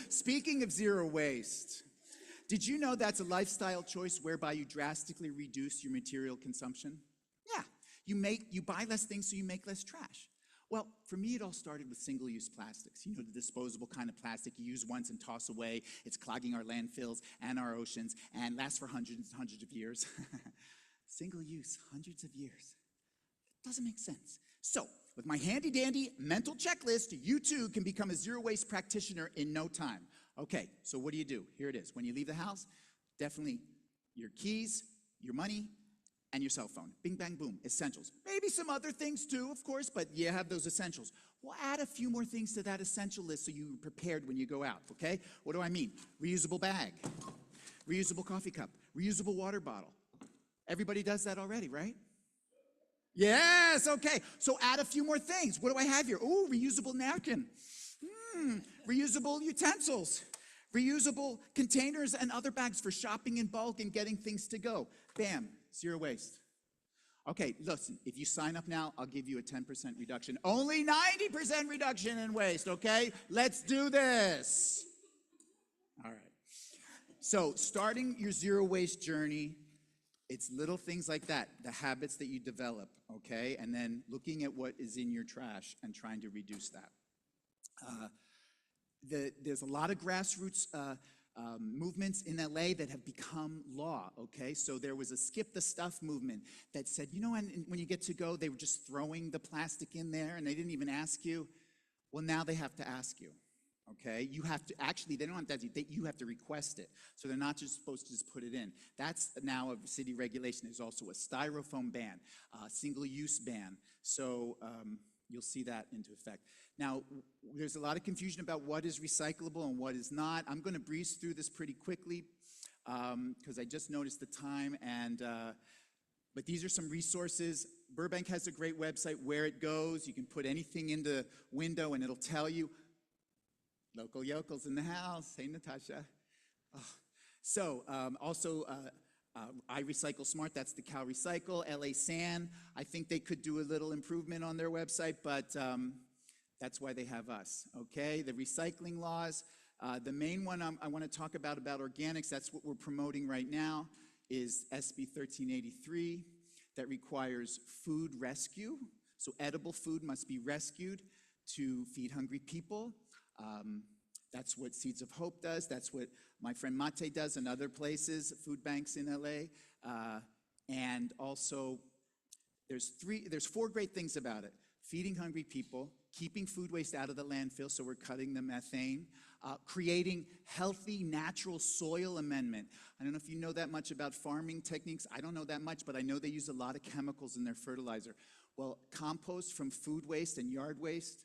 Speaker 3: Speaking of zero waste, did you know that's a lifestyle choice whereby you drastically reduce your material consumption? Yeah, you buy less things so you make less trash. Well, for me, it all started with single-use plastics. The disposable kind of plastic you use once and toss away. It's clogging our landfills and our oceans and lasts for hundreds and hundreds of years. Single-use, hundreds of years. It doesn't make sense. So, with my handy-dandy mental checklist, you too can become a zero-waste practitioner in no time. Okay, so what do? Here it is. When you leave the house, definitely your keys, your money, and your cell phone. Bing, bang, boom, essentials. Maybe some other things too, of course, but you have those essentials. We'll add a few more things to that essential list so you're prepared when you go out, okay? What do I mean? Reusable bag, reusable coffee cup, reusable water bottle. Everybody does that already, right? Yes, okay. So add a few more things. What do I have here? Oh, reusable napkin. Reusable utensils. Reusable containers and other bags for shopping in bulk and getting things to go. Bam, zero waste. Okay, listen, if you sign up now, I'll give you a 10% reduction. Only 90% reduction in waste, okay? Let's do this. All right. So starting your zero waste journey, it's little things like that, the habits that you develop, okay? And then looking at what is in your trash and trying to reduce that. There's a lot of grassroots movements in LA that have become law, okay? So there was a Skip the Stuff movement that said, and when you get to go, they were just throwing the plastic in there and they didn't even ask you. Well, now they have to ask you, okay? You have to, actually, they don't have to, you have to request it. So they're not just supposed to just put it in. That's now a city regulation. There's also a styrofoam ban, single-use ban. So you'll see that into effect. Now, there's a lot of confusion about what is recyclable and what is not. I'm going to breeze through this pretty quickly because I just noticed the time. But these are some resources. Burbank has a great website where it goes. You can put anything in the window and it'll tell you. Local yokels in the house. Hey, Natasha. Oh. So also, I Recycle Smart, that's the Cal Recycle. LA San, I think they could do a little improvement on their website, but That's why they have us, okay? The recycling laws, the main one I want to talk about organics, that's what we're promoting right now, is SB 1383 that requires food rescue. So edible food must be rescued to feed hungry people. That's what Seeds of Hope does. That's what my friend Mate does in other places, food banks in LA. And also, there's 4 great things about it. Feeding hungry people, keeping food waste out of the landfill, so we're cutting the methane, creating healthy, natural soil amendment. I don't know if you know that much about farming techniques. I don't know that much, but I know they use a lot of chemicals in their fertilizer. Well, compost from food waste and yard waste,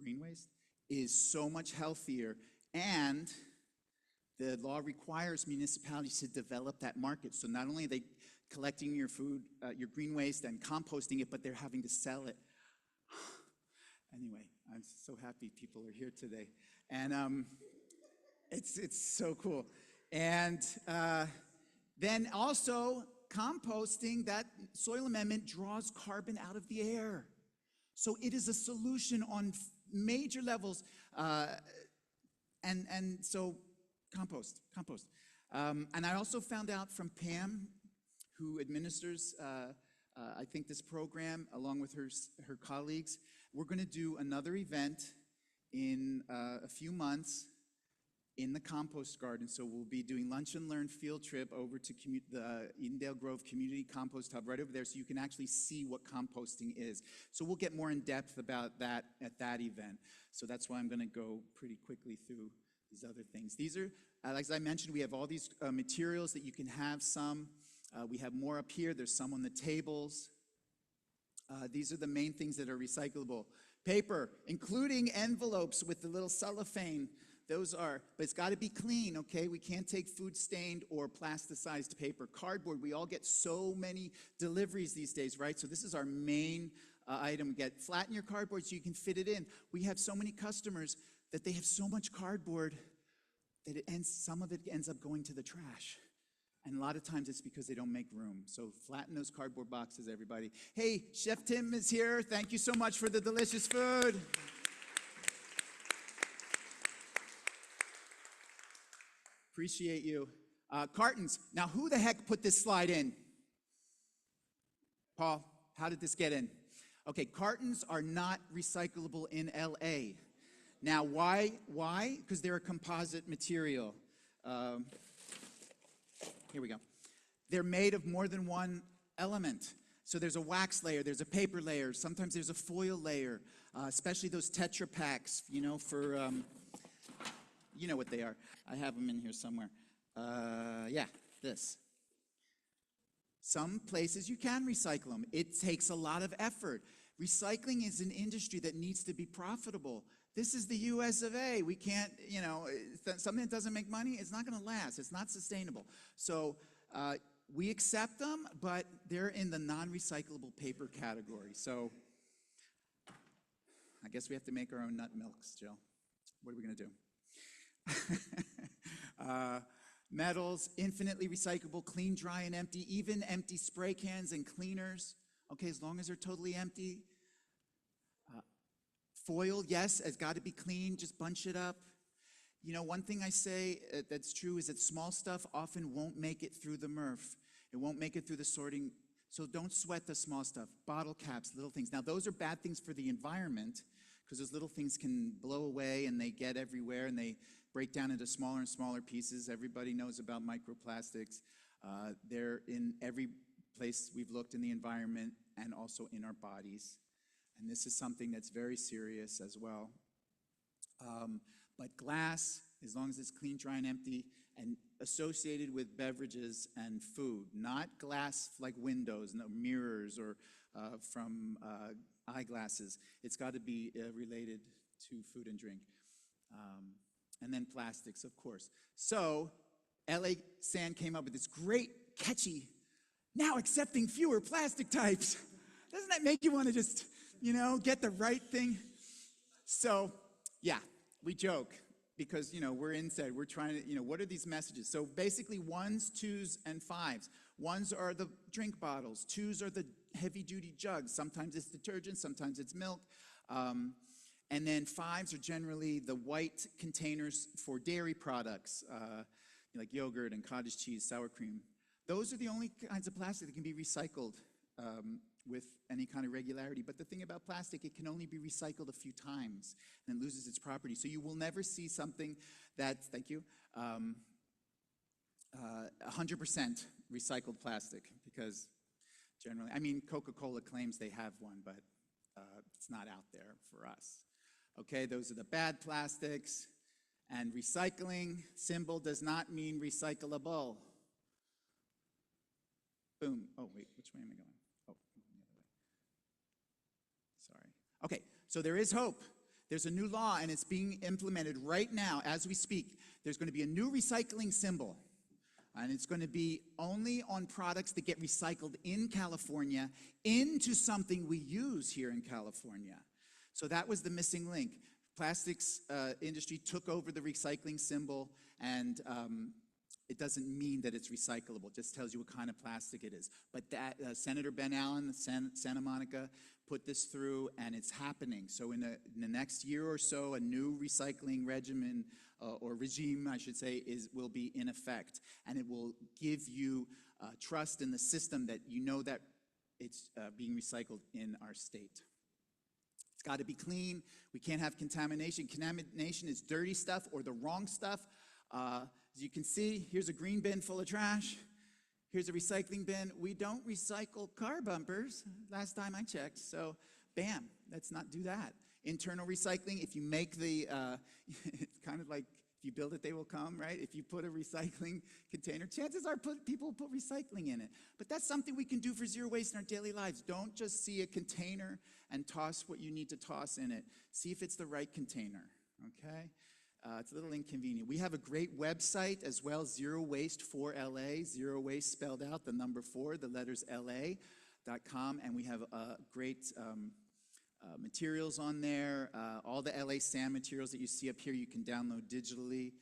Speaker 3: green waste, is so much healthier, and the law requires municipalities to develop that market. So not only are they collecting your food, your green waste and composting it, but they're having to sell it. Anyway, I'm so happy people are here today. And it's so cool. And then also composting, that soil amendment draws carbon out of the air. So it is a solution on major levels. And so compost. And I also found out from Pam, who administers, I think, this program, along with her colleagues, we're going to do another event in a few months in the compost garden. So we'll be doing Lunch and Learn field trip over to the Edendale Grove Community Compost Hub right over there, so you can actually see what composting is. So we'll get more in depth about that at that event. So that's why I'm going to go pretty quickly through these other things. These are, as I mentioned, we have all these materials that you can have some. We have more up here. There's some on the tables. These are the main things that are recyclable. Paper, including envelopes with the little cellophane. Those are, but it's got to be clean, okay? We can't take food-stained or plasticized paper. Cardboard, we all get so many deliveries these days, right? So this is our main item. Flatten your cardboard so you can fit it in. We have so many customers that they have so much cardboard that some of it ends up going to the trash. And a lot of times it's because they don't make room. So flatten those cardboard boxes, everybody. Hey, Chef Tim is here. Thank you so much for the delicious food. Appreciate you. Cartons. Now, who the heck put this slide in? Paul, how did this get in? Okay, cartons are not recyclable in LA. Now, why? Why? Because they're a composite material. Here we go. They're made of more than one element. So there's a wax layer, there's a paper layer, sometimes there's a foil layer, especially those Tetra Paks, you know, for, you know what they are. I have them in here somewhere. Yeah, this. Some places you can recycle them. It takes a lot of effort. Recycling is an industry that needs to be profitable. This is the US of A. We can't, you know, something that doesn't make money, it's not going to last. It's not sustainable. So we accept them, but they're in the non-recyclable paper category. So I guess we have to make our own nut milks, Jill. What are we going to do? Metals, infinitely recyclable, clean, dry, and empty, even empty spray cans and cleaners. Okay, as long as they're totally empty. Foil, yes, it's got to be clean, just bunch it up. You know, one thing I say that's true is that small stuff often won't make it through the MRF. It won't make it through the sorting, so don't sweat the small stuff. Bottle caps, little things. Now, those are bad things for the environment because those little things can blow away and they get everywhere and they break down into smaller and smaller pieces. Everybody knows about microplastics. They're in every place we've looked in the environment and also in our bodies. And this is something that's very serious as well. But glass, as long as it's clean, dry, and empty, and associated with beverages and food, not glass like windows, no mirrors, or from eyeglasses. It's got to be related to food and drink. And then plastics, of course. So LA Sand came up with this great, catchy, now accepting fewer plastic types. Doesn't that make you want to just, you know, get the right thing? So, yeah, we joke because, you know, we're inside. We're trying to, you know, what are these messages? So basically 1s, 2s, and 5s. 1s are the drink bottles. 2s are the heavy-duty jugs. Sometimes it's detergent. Sometimes it's milk. And then 5s are generally the white containers for dairy products, like yogurt and cottage cheese, sour cream. Those are the only kinds of plastic that can be recycled with any kind of regularity. But the thing about plastic, it can only be recycled a few times and it loses its property. So you will never see something that's, thank you, 100% recycled plastic, because generally, I mean, Coca-Cola claims they have one, but it's not out there for us. Okay, those are the bad plastics. And recycling symbol does not mean recyclable. Boom. Oh, wait, which way am I going? Oh, the other way. Sorry. Okay, so there is hope. There's a new law, and it's being implemented right now as we speak. There's going to be a new recycling symbol, and it's going to be only on products that get recycled in California into something we use here in California. So that was the missing link. Plastics industry took over the recycling symbol, and it doesn't mean that it's recyclable. It just tells you what kind of plastic it is. But that Senator Ben Allen, Santa Monica, put this through, and it's happening. So in the next year or so, a new recycling regimen, or regime, I should say, will be in effect. And it will give you trust in the system that you know that it's being recycled in our state. It's got to be clean. We can't have contamination. Contamination is dirty stuff or the wrong stuff. As you can see, here's a green bin full of trash. Here's a recycling bin. We don't recycle car bumpers, last time I checked. So, bam, let's not do that. Internal recycling, if you make the, it's kind of like if you build it, they will come, right? If you put a recycling container, chances are people will put recycling in it. But that's something we can do for zero waste in our daily lives. Don't just see a container and toss what you need to toss in it. See if it's the right container, okay? It's a little inconvenient. We have a great website as well, Zero Waste for LA, Zero Waste spelled out, the number 4, the letters LA.com, and we have great materials on there. All the LA Sand materials that you see up here you can download digitally.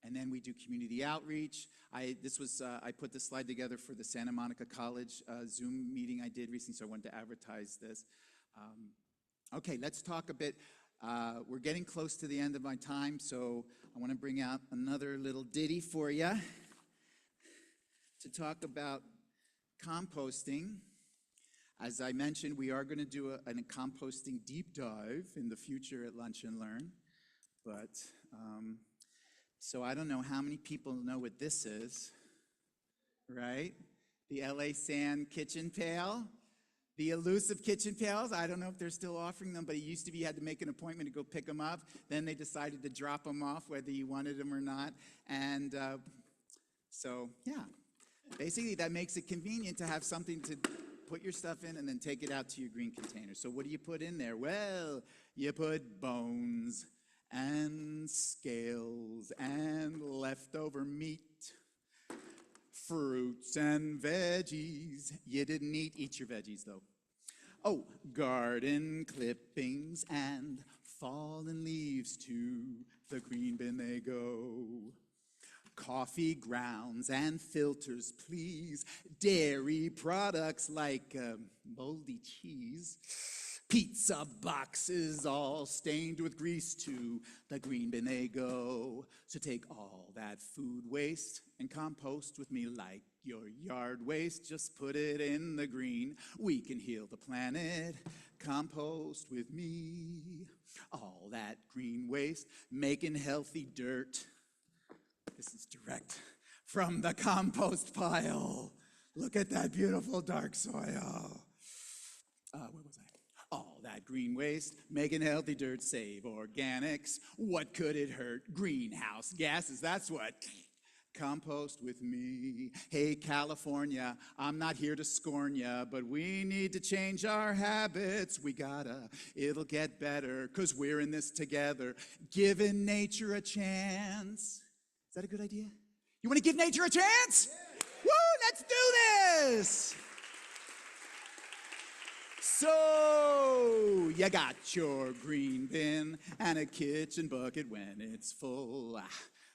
Speaker 3: And then we do community outreach. I put this slide together for the Santa Monica College Zoom meeting I did recently, so I wanted to advertise this. Okay, let's talk a bit. We're getting close to the end of my time, so I want to bring out another little ditty for you to talk about composting. As I mentioned, we are going to do a composting deep dive in the future at Lunch and Learn. But, so I don't know how many people know what this is, right? The LA Sand kitchen pail. The elusive kitchen pails, I don't know if they're still offering them, but it used to be you had to make an appointment to go pick them up. Then they decided to drop them off whether you wanted them or not. And so, yeah, basically that makes it convenient to have something to put your stuff in and then take it out to your green container. So what do you put in there? Well, you put bones and scales and leftover meat, fruits and veggies. You didn't eat your veggies though. Oh, garden clippings and fallen leaves, to the green bin they go. Coffee grounds and filters, please. Dairy products like moldy cheese. Pizza boxes all stained with grease, to the green bin they go. So take all that food waste and compost with me like your yard waste. Just put it in the green. We can heal the planet. Compost with me. All that green waste, making healthy dirt. This is direct from the compost pile. Look at that beautiful dark soil. Where was I? All that green waste, making healthy dirt, save organics. What could it hurt? Greenhouse gases, that's what. Compost with me. Hey, California, I'm not here to scorn ya, but we need to change our habits. We gotta, it'll get better, 'cause we're in this together. Giving nature a chance. Is that a good idea? You wanna give nature a chance? Yeah. Woo, let's do this! So, you got your green bin and a kitchen bucket. When it's full,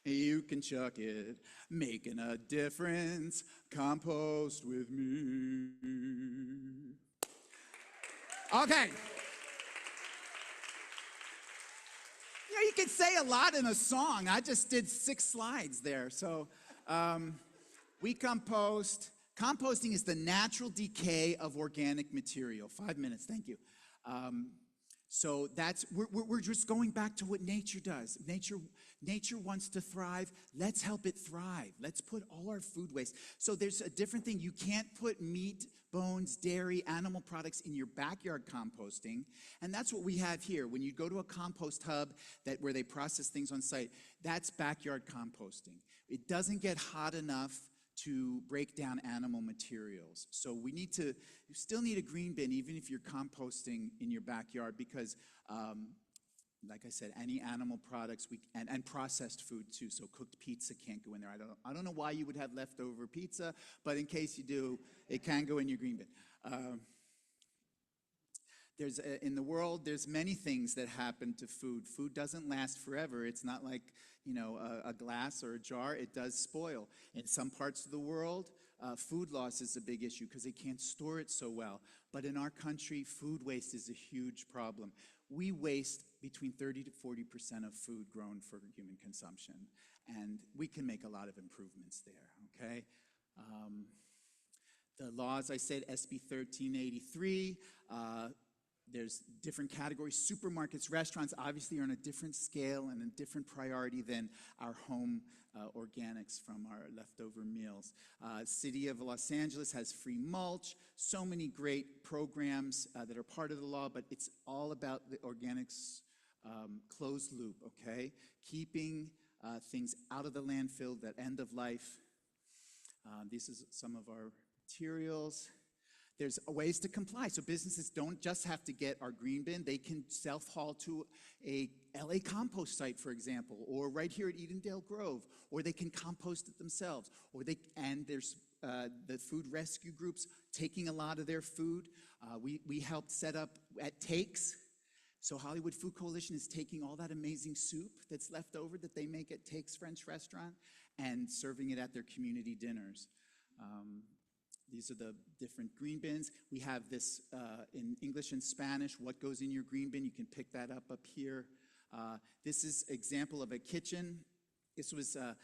Speaker 3: you can chuck it, making a difference. Compost with me. Okay. You can say a lot in a song. I just did 6 slides there. So we compost. Composting is the natural decay of organic material. 5 minutes, thank you. So we're just going back to what nature does. Nature wants to thrive. Let's help it thrive. Let's put all our food waste. So there's a different thing. You can't put meat, bones, dairy, animal products in your backyard composting. And that's what we have here. When you go to a compost hub where they process things on site, that's backyard composting. It doesn't get hot enough to break down animal materials. So you still need a green bin even if you're composting in your backyard because, like I said, any animal products and processed food too. So cooked pizza can't go in there. I don't know why you would have leftover pizza, but in case you do, it can go in your green bin. In the world, there's many things that happen to food. Food doesn't last forever. It's not like, a glass or a jar. It does spoil. In some parts of the world, food loss is a big issue because they can't store it so well. But in our country, food waste is a huge problem. We waste between 30 to 40% of food grown for human consumption. And we can make a lot of improvements there, okay? The laws, I said, SB 1383, there's different categories. Supermarkets, restaurants obviously are on a different scale and a different priority than our home organics from our leftover meals. City of Los Angeles has free mulch. So many great programs that are part of the law, but it's all about the organics closed loop, okay? Keeping things out of the landfill, that end of life. This is some of our materials. There's ways to comply. So businesses don't just have to get our green bin. They can self-haul to a LA compost site, for example, or right here at Edendale Grove, or they can compost it themselves. And there's the food rescue groups taking a lot of their food. We helped set up at Takes. So Hollywood Food Coalition is taking all that amazing soup that's left over that they make at Takes French Restaurant and serving it at their community dinners. These are the different green bins. We have this in English and Spanish, what goes in your green bin. You can pick that up here. This is an example of a kitchen. This was a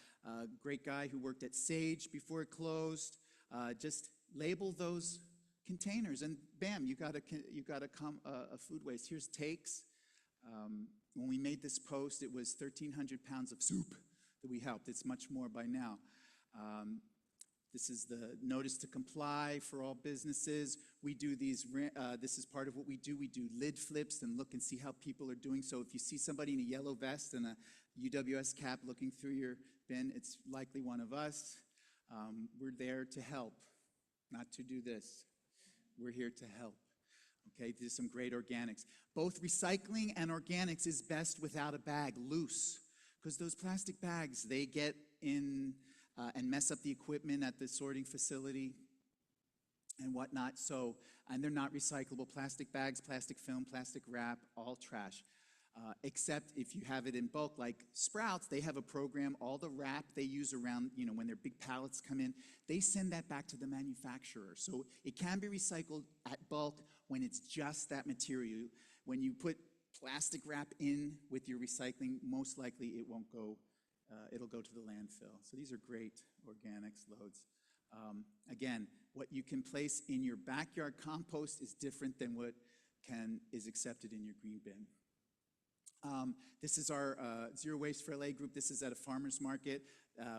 Speaker 3: great guy who worked at Sage before it closed. Just label those containers and bam, you got a food waste. Here's Takes. When we made this post, it was 1,300 pounds of soup that we helped. It's much more by now. This is the notice to comply for all businesses. We do these, this is part of what we do. We do lid flips and look and see how people are doing. So if you see somebody in a yellow vest and a UWS cap looking through your bin, it's likely one of us. We're there to help, not to do this. We're here to help. Okay, there's some great organics. Both recycling and organics is best without a bag, loose. Because those plastic bags, they get in and mess up the equipment at the sorting facility and whatnot. So, and they're not recyclable. Plastic bags, plastic film, plastic wrap, all trash. Except if you have it in bulk, like Sprouts, they have a program, all the wrap they use around, when their big pallets come in, they send that back to the manufacturer. So it can be recycled at bulk when it's just that material. When you put plastic wrap in with your recycling, most likely it won't go. It'll go to the landfill. So these are great organics loads. Again, what you can place in your backyard compost is different than what is accepted in your green bin. This is our Zero Waste for LA group. This is at a farmer's market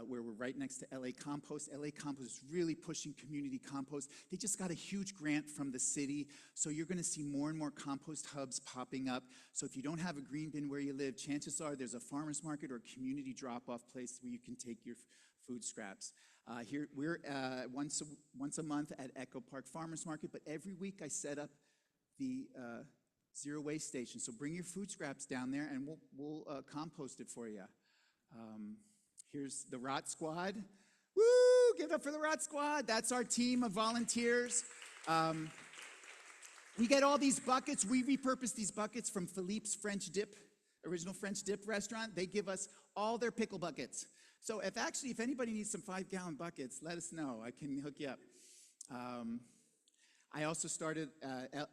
Speaker 3: where we're right next to LA Compost. LA Compost is really pushing community compost. They just got a huge grant from the city, so you're going to see more and more compost hubs popping up. So if you don't have a green bin where you live, chances are there's a farmer's market or a community drop-off place where you can take your food scraps. Here we're once a month at Echo Park Farmer's Market, but every week I set up the Zero Waste Station. So bring your food scraps down there and we'll compost it for you. Here's the Rot Squad. Woo! Give it up for the Rot Squad. That's our team of volunteers. We get all these buckets. We repurpose these buckets from Philippe's French Dip, original French Dip restaurant. They give us all their pickle buckets. So if anybody needs some 5-gallon buckets, let us know. I can hook you up. I also started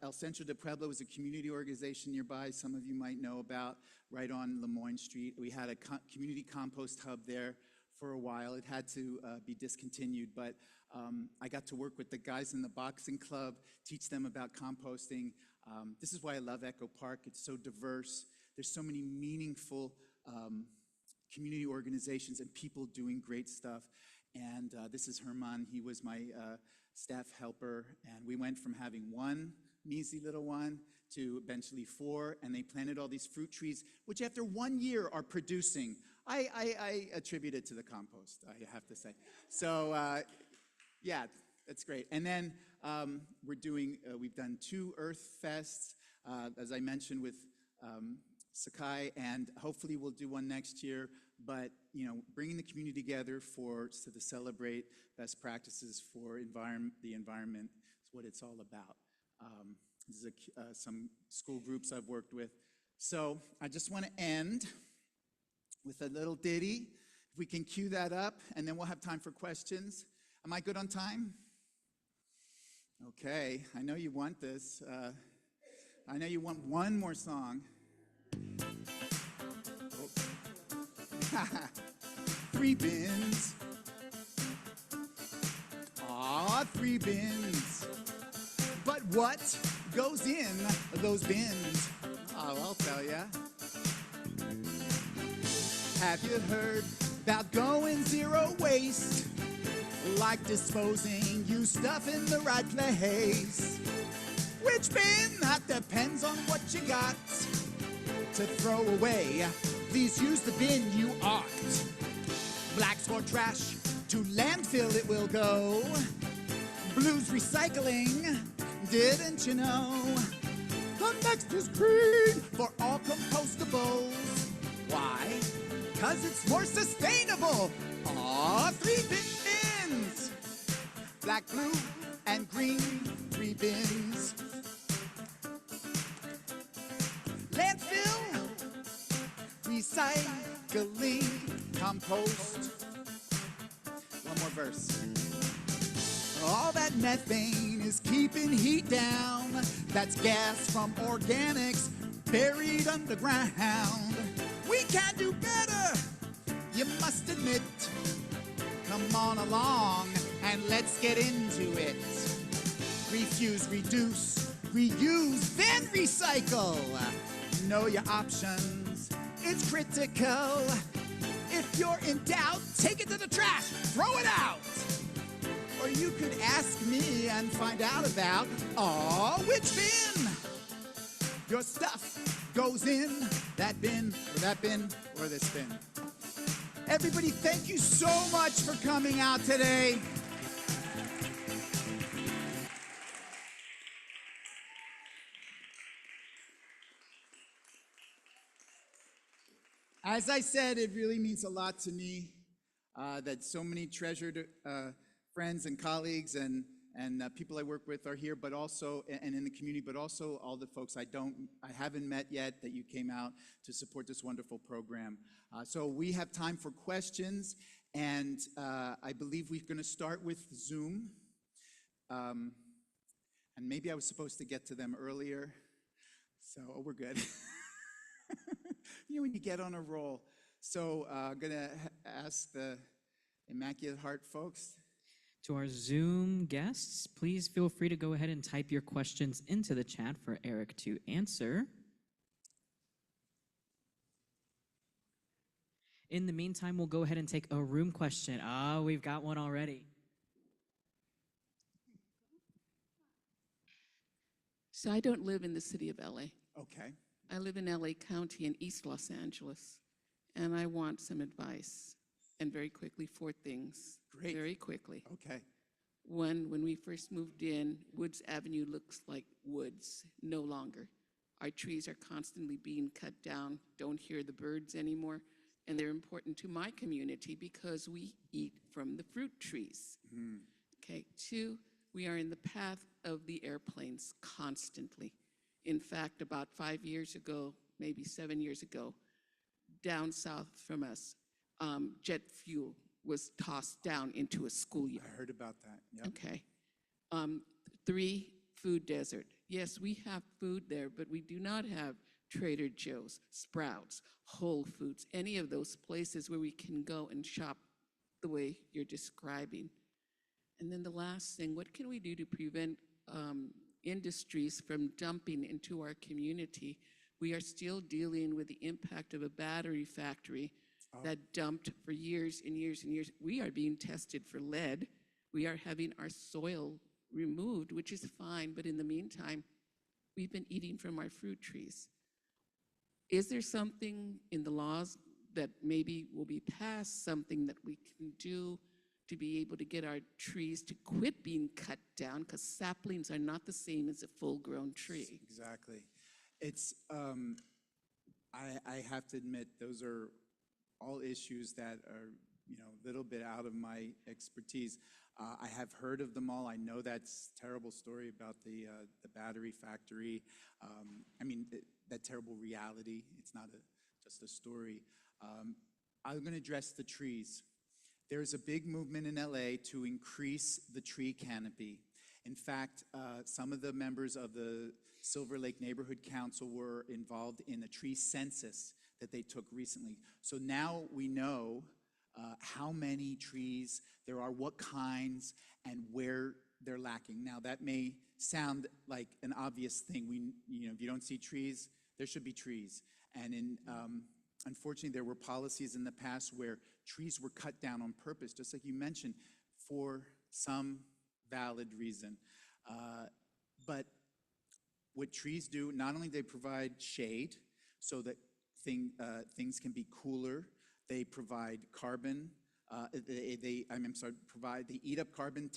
Speaker 3: El Centro de Pueblo, was a community organization nearby, some of you might know about, right on Lemoyne Street. We had a community compost hub there for a while. It had to be discontinued, but I got to work with the guys in the boxing club, teach them about composting. This is why I love Echo Park. It's so diverse. There's so many meaningful community organizations and people doing great stuff. And this is Herman. He was my staff helper, and we went from having one measly little one to eventually 4, and they planted all these fruit trees, which after 1 year are producing. I attribute it to the compost, I have to say. So yeah, that's great. And then we've done 2 Earth Fests, as I mentioned, with Sakai, and hopefully we'll do one next year. But bringing the community together to celebrate best practices for the environment is what it's all about. This is some school groups I've worked with. So I just want to end with a little ditty. If we can cue that up, and then we'll have time for questions. Am I good on time? Okay, I know you want this. I know you want one more song. 3 bins. Aw, 3 bins. But what goes in those bins? Oh, I'll tell ya. Have you heard about going 0 waste? Like disposing used stuff in the right place. Which bin? That depends on what you got to throw away. Please use the bin you ought. Black's for trash, to landfill it will go. Blue's recycling, didn't you know? The next is green for all compostables. Why? 'Cause it's more sustainable. Aw, 3 bins. Black, blue, and green, 3 bins. Landfill, recycling, compost. One more verse. All that methane is keeping heat down. That's gas from organics buried underground. We can do better, you must admit. Come on along and let's get into it. Refuse, reduce, reuse, then recycle. Know your options, it's critical. If you're in doubt, take it to the trash, throw it out. Or you could ask me and find out about, which bin your stuff goes in, that bin, or this bin. Everybody, thank you so much for coming out today. As I said, it really means a lot to me that so many treasured friends and colleagues and people I work with are here, but also, and in the community, but also all the folks I haven't met yet that you came out to support this wonderful program. So we have time for questions, and I believe we're going to start with Zoom. And maybe I was supposed to get to them earlier, so we're good. When you get on a roll. So I'm going to ask the Immaculate Heart folks.
Speaker 1: To our Zoom guests, please feel free to go ahead and type your questions into the chat for Eric to answer. In the meantime, we'll go ahead and take a room question. We've got one already.
Speaker 4: So I don't live in the city of LA.
Speaker 3: Okay.
Speaker 4: I live in LA County in East Los Angeles, and I want some advice. And very quickly, 4 things.
Speaker 3: Great.
Speaker 4: Very quickly.
Speaker 3: Okay.
Speaker 4: 1, when we first moved in, Woods Avenue looks like woods, no longer. Our trees are constantly being cut down, don't hear the birds anymore, and they're important to my community because we eat from the fruit trees.
Speaker 3: Mm.
Speaker 4: Okay, 2, we are in the path of the airplanes constantly. In fact, about 5 years ago, maybe 7 years ago, down south from us, jet fuel was tossed down into a schoolyard.
Speaker 3: I heard about that. Yep.
Speaker 4: Okay. 3, food desert. Yes, we have food there, but we do not have Trader Joe's, Sprouts, Whole Foods, any of those places where we can go and shop the way you're describing. And then the last thing, what can we do to prevent industries from dumping into our community? We are still dealing with the impact of a battery factory that dumped for years and years and years. We are being tested for lead. We are having our soil removed, which is fine, but in the meantime, we've been eating from our fruit trees. Is there something in the laws that maybe will be passed, something that we can do to be able to get our trees to quit being cut down? Because saplings are not the same as a full-grown tree.
Speaker 3: Exactly. It's, I have to admit, those are all issues that are, a little bit out of my expertise. I have heard of them all. I know that's a terrible story about the battery factory. That terrible reality. It's not just a story. I'm going to address the trees. There's a big movement in LA to increase the tree canopy. In fact, some of the members of the Silver Lake Neighborhood Council were involved in a tree census that they took recently. So now we know how many trees there are, what kinds, and where they're lacking. Now that may sound like an obvious thing. If you don't see trees, there should be trees. And unfortunately, there were policies in the past where trees were cut down on purpose, just like you mentioned, for some valid reason. But what trees do, not only do they provide shade so that things can be cooler, they provide carbon, they eat up carbon,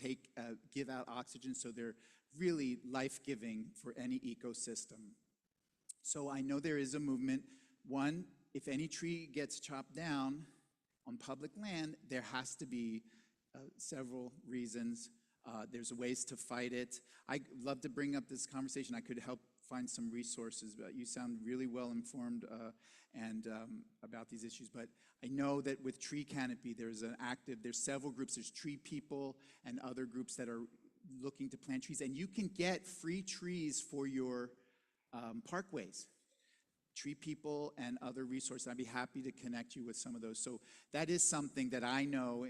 Speaker 3: give out oxygen, so they're really life-giving for any ecosystem. So I know there is a movement. One, if any tree gets chopped down on public land, there has to be several reasons. There's ways to fight it. I'd love to bring up this conversation. I could help find some resources, but you sound really well informed about these issues. But I know that with tree canopy, there's several groups. There's tree people and other groups that are looking to plant trees, and you can get free trees for your parkways. Tree people and other resources. I'd be happy to connect you with some of those. So that is something that I know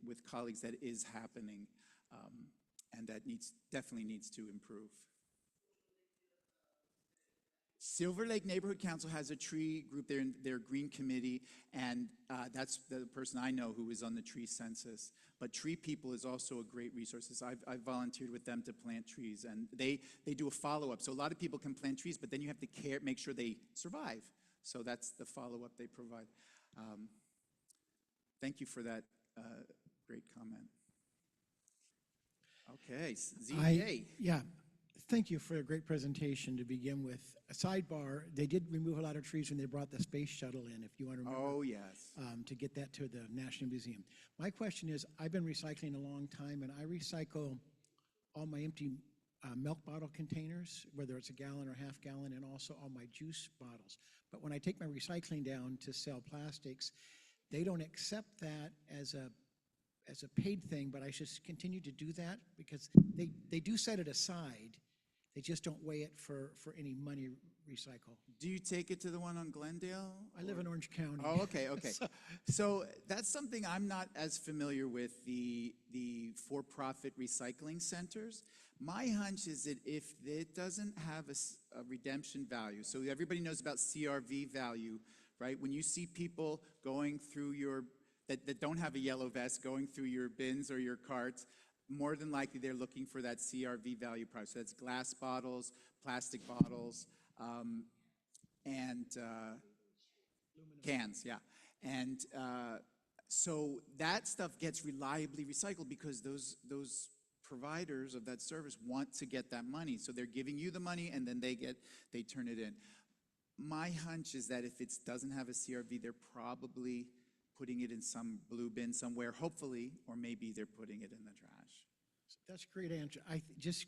Speaker 3: with colleagues that is happening, and that definitely needs to improve. Silver Lake Neighborhood Council has a tree group. They're in their green committee, and that's the person I know who is on the tree census. But Tree People is also a great resource. I've volunteered with them to plant trees, and they do a follow-up. So a lot of people can plant trees, but then you have to make sure they survive. So that's the follow-up they provide. Thank you for that great comment. Okay, ZBA.
Speaker 5: Yeah, thank you for a great presentation to begin with. A sidebar, they did remove a lot of trees when they brought the space shuttle in, if you want to remember.
Speaker 3: Oh, yes.
Speaker 5: To get that to the National Museum. My question is, I've been recycling a long time, and I recycle all my empty milk bottle containers, whether it's a gallon or half gallon, and also all my juice bottles. But when I take my recycling down to sell plastics, they don't accept that as a paid thing, but I should continue to do that because they do set it aside. They just don't weigh it for any money recycle.
Speaker 3: Do you take it to the one on Glendale?
Speaker 5: I live in Orange County.
Speaker 3: Oh, okay. So that's something I'm not as familiar with, the for-profit recycling centers. My hunch is that if it doesn't have a redemption value, so everybody knows about CRV value, right? When you see people going through that don't have a yellow vest, going through your bins or your carts, more than likely they're looking for that CRV value price. So that's glass bottles, plastic bottles, and cans, yeah. And so that stuff gets reliably recycled because those providers of that service want to get that money. So they're giving you the money and then they turn it in. My hunch is that if it doesn't have a CRV, they're probably putting it in some blue bin somewhere, hopefully, or maybe they're putting it in the trash.
Speaker 5: That's a great answer. I just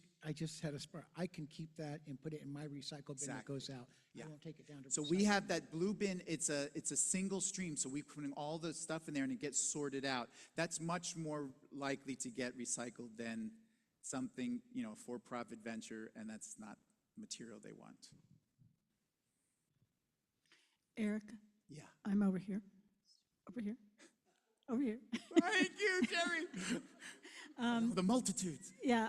Speaker 5: had a spark. I can keep that and put it in my recycle bin that goes out.
Speaker 3: Yeah.
Speaker 5: I won't take it down to
Speaker 3: So
Speaker 5: recycle.
Speaker 3: we have that blue bin. It's a single stream, so we put all the stuff in there and it gets sorted out. That's much more likely to get recycled than something, you know, for-profit venture, and that's not material they want.
Speaker 2: Eric,
Speaker 3: Yeah.
Speaker 2: I'm over here. Over here. Over here.
Speaker 3: Thank you, Jerry. The multitudes.
Speaker 2: Yeah,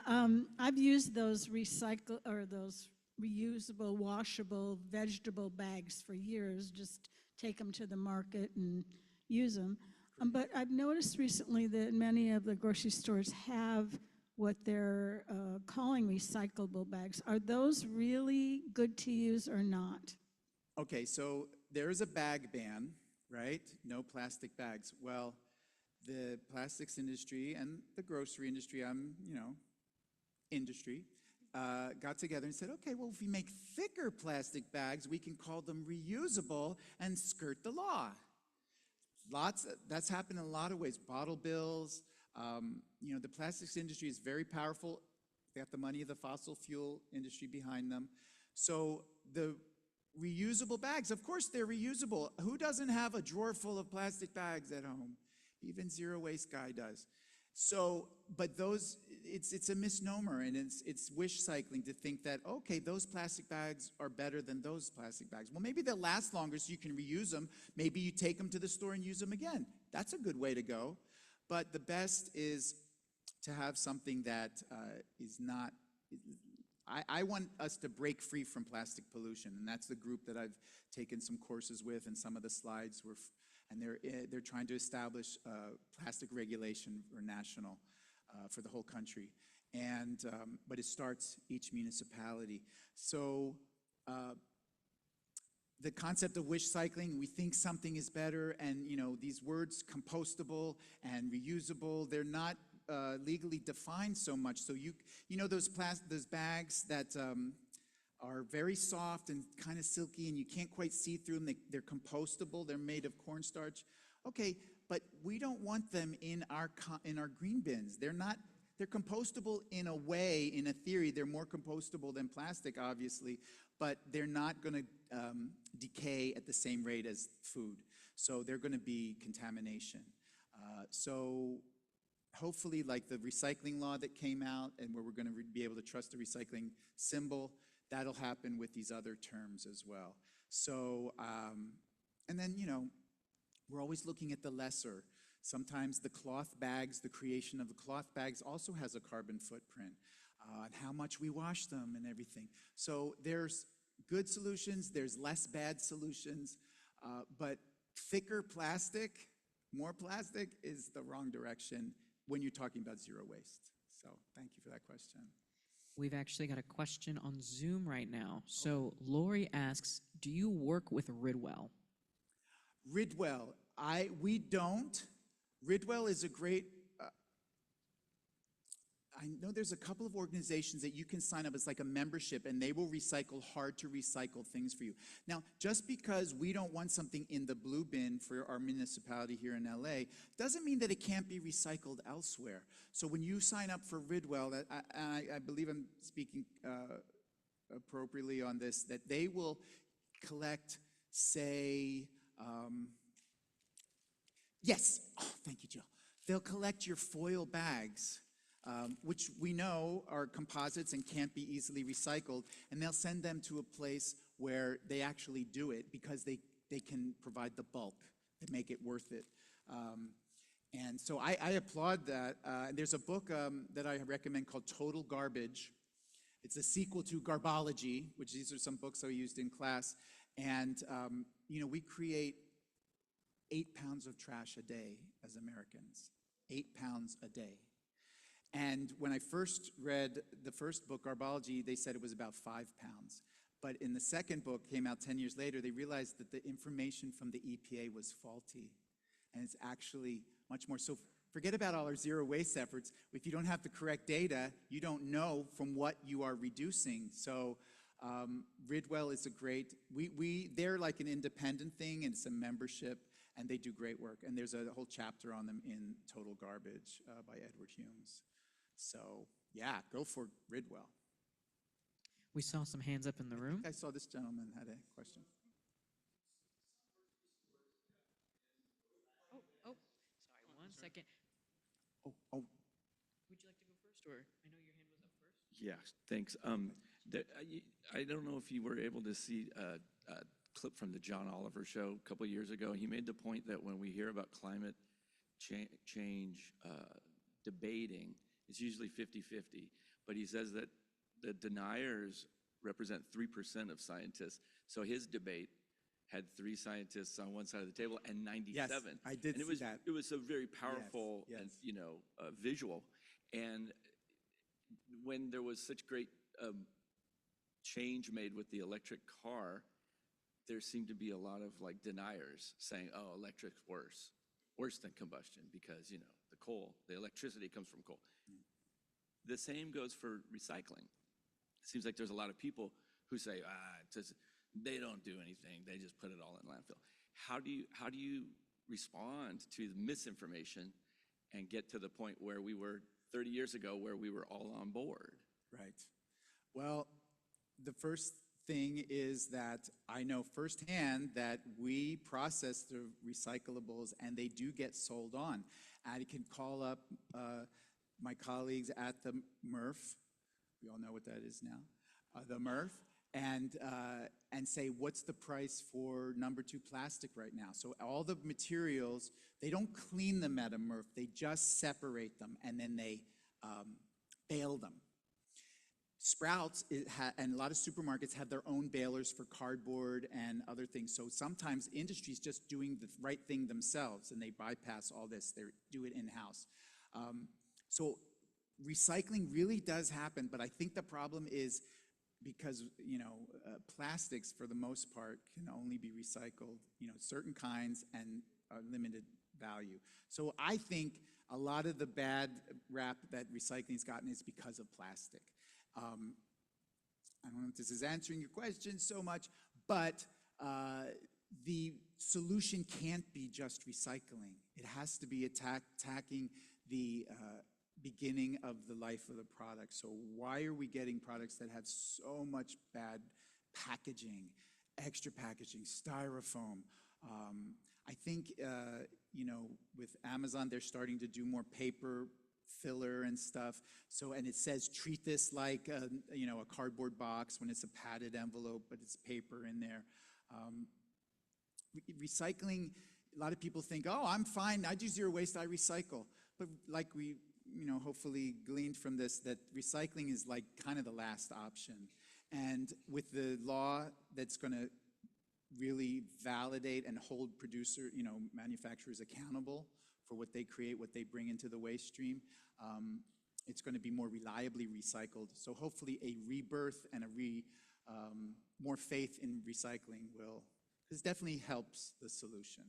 Speaker 2: I've used those those reusable, washable vegetable bags for years. Just take them to the market and use them. But I've noticed recently that many of the grocery stores have what they're calling recyclable bags. Are those really good to use or not?
Speaker 3: Okay, so there's a bag ban, right? No plastic bags. Well, the plastics industry and the grocery industry, got together and said, okay, well, if we make thicker plastic bags, we can call them reusable and skirt the law. That's happened in a lot of ways. Bottle bills, the plastics industry is very powerful. They got the money of the fossil fuel industry behind them. So the reusable bags, of course they're reusable. Who doesn't have a drawer full of plastic bags at home? Even Zero Waste Guy does. So, but it's a misnomer, and it's wish cycling to think that, okay, those plastic bags are better than those plastic bags. Well, maybe they'll last longer so you can reuse them. Maybe you take them to the store and use them again. That's a good way to go. But the best is to have something that is not, I want us to break free from plastic pollution, and that's the group that I've taken some courses with, and some of the slides were, and they're trying to establish plastic regulation for national, for the whole country, and but it starts each municipality. So the concept of wish cycling, we think something is better, and these words compostable and reusable, they're not legally defined so much. So those bags that are very soft and kind of silky, and you can't quite see through them. They're compostable. They're made of cornstarch. Okay, but we don't want them in our green bins. They're compostable in a way, in a theory. They're more compostable than plastic, obviously, but they're not going to decay at the same rate as food. So they're going to be contamination. So hopefully, like the recycling law that came out, and where we're going to be able to trust the recycling symbol, that'll happen with these other terms as well. So, and then, we're always looking at the lesser. Sometimes the cloth bags, the creation of the cloth bags also has a carbon footprint, and how much we wash them and everything. So there's good solutions, there's less bad solutions, but thicker plastic, more plastic is the wrong direction when you're talking about zero waste. So thank you for that question.
Speaker 1: We've actually got a question on Zoom right now. So Lori asks, do you work with Ridwell?
Speaker 3: Ridwell, we don't. Ridwell is a great, I know there's a couple of organizations that you can sign up as like a membership, and they will recycle hard to recycle things for you. Now, just because we don't want something in the blue bin for our municipality here in LA, doesn't mean that it can't be recycled elsewhere. So when you sign up for Ridwell, I believe I'm speaking appropriately on this, that they will collect, say, yes, oh, thank you, Jill. They'll collect your foil bags, which we know are composites and can't be easily recycled, and they'll send them to a place where they actually do it because they can provide the bulk to make it worth it. And so I applaud that. There's a book that I recommend called Total Garbage. It's a sequel to Garbology, which these are some books I used in class. And, we create 8 pounds of trash a day as Americans. 8 pounds a day. And when I first read the first book, Garbology, they said it was about 5 pounds. But in the second book, came out 10 years later, they realized that the information from the EPA was faulty. And it's actually much more. So forget about all our zero waste efforts. If you don't have the correct data, you don't know from what you are reducing. So Ridwell is a great, they're like an independent thing, and it's a membership, and they do great work. And there's a whole chapter on them in Total Garbage by Edward Humes. So yeah, go for Ridwell.
Speaker 1: We saw some hands up in the room.
Speaker 3: I saw this gentleman had a question.
Speaker 1: Oh, sorry, one second.
Speaker 3: Oh.
Speaker 1: Would you like to go first, or I know your hand was
Speaker 6: Yeah, thanks. I don't know if you were able to see a clip from the John Oliver show a couple years ago. He made the point that when we hear about climate change debating, it's usually 50-50. But he says that the deniers represent 3% of scientists. So his debate had 3 scientists on one side of the table and 97.
Speaker 3: Yes, I did
Speaker 6: and it
Speaker 3: see
Speaker 6: was,
Speaker 3: that.
Speaker 6: It was a very powerful
Speaker 3: Yes,
Speaker 6: and
Speaker 3: yes.
Speaker 6: visual. And when there was such great change made with the electric car, there seemed to be a lot of like deniers saying, "Oh, electric's worse than combustion because the electricity comes from coal." The same goes for recycling. It seems like there's a lot of people who say, they don't do anything. They just put it all in landfill. How do you respond to the misinformation and get to the point where we were 30 years ago, where we were all on board?
Speaker 3: Right. Well, the first thing is that I know firsthand that we process the recyclables and they do get sold on. I can call up my colleagues at the MRF. We all know what that is now. The MRF. And say, what's the price for number 2 plastic right now? So all the materials, they don't clean them at a MRF, they just separate them and then they bale them. Sprouts and a lot of supermarkets have their own balers for cardboard and other things. So sometimes industry's just doing the right thing themselves and they bypass all this, they do it in-house. So recycling really does happen, but I think the problem is because plastics for the most part can only be recycled, certain kinds and a limited value. So I think a lot of the bad rap that recycling's gotten is because of plastic. I don't know if this is answering your question so much, but the solution can't be just recycling. It has to be attacking the beginning of the life of the product. So why are we getting products that have so much bad packaging, extra packaging, styrofoam? I think, with Amazon, they're starting to do more paper filler and stuff. So, and it says, treat this like, a cardboard box when it's a padded envelope, but it's paper in there. Recycling, a lot of people think, oh, I'm fine, I do zero waste, I recycle. But like we hopefully gleaned from this, that recycling is like kind of the last option. And with the law that's going to really validate and hold manufacturers accountable for what they create, what they bring into the waste stream, it's going to be more reliably recycled. So hopefully a rebirth and more faith in recycling this definitely helps the solution.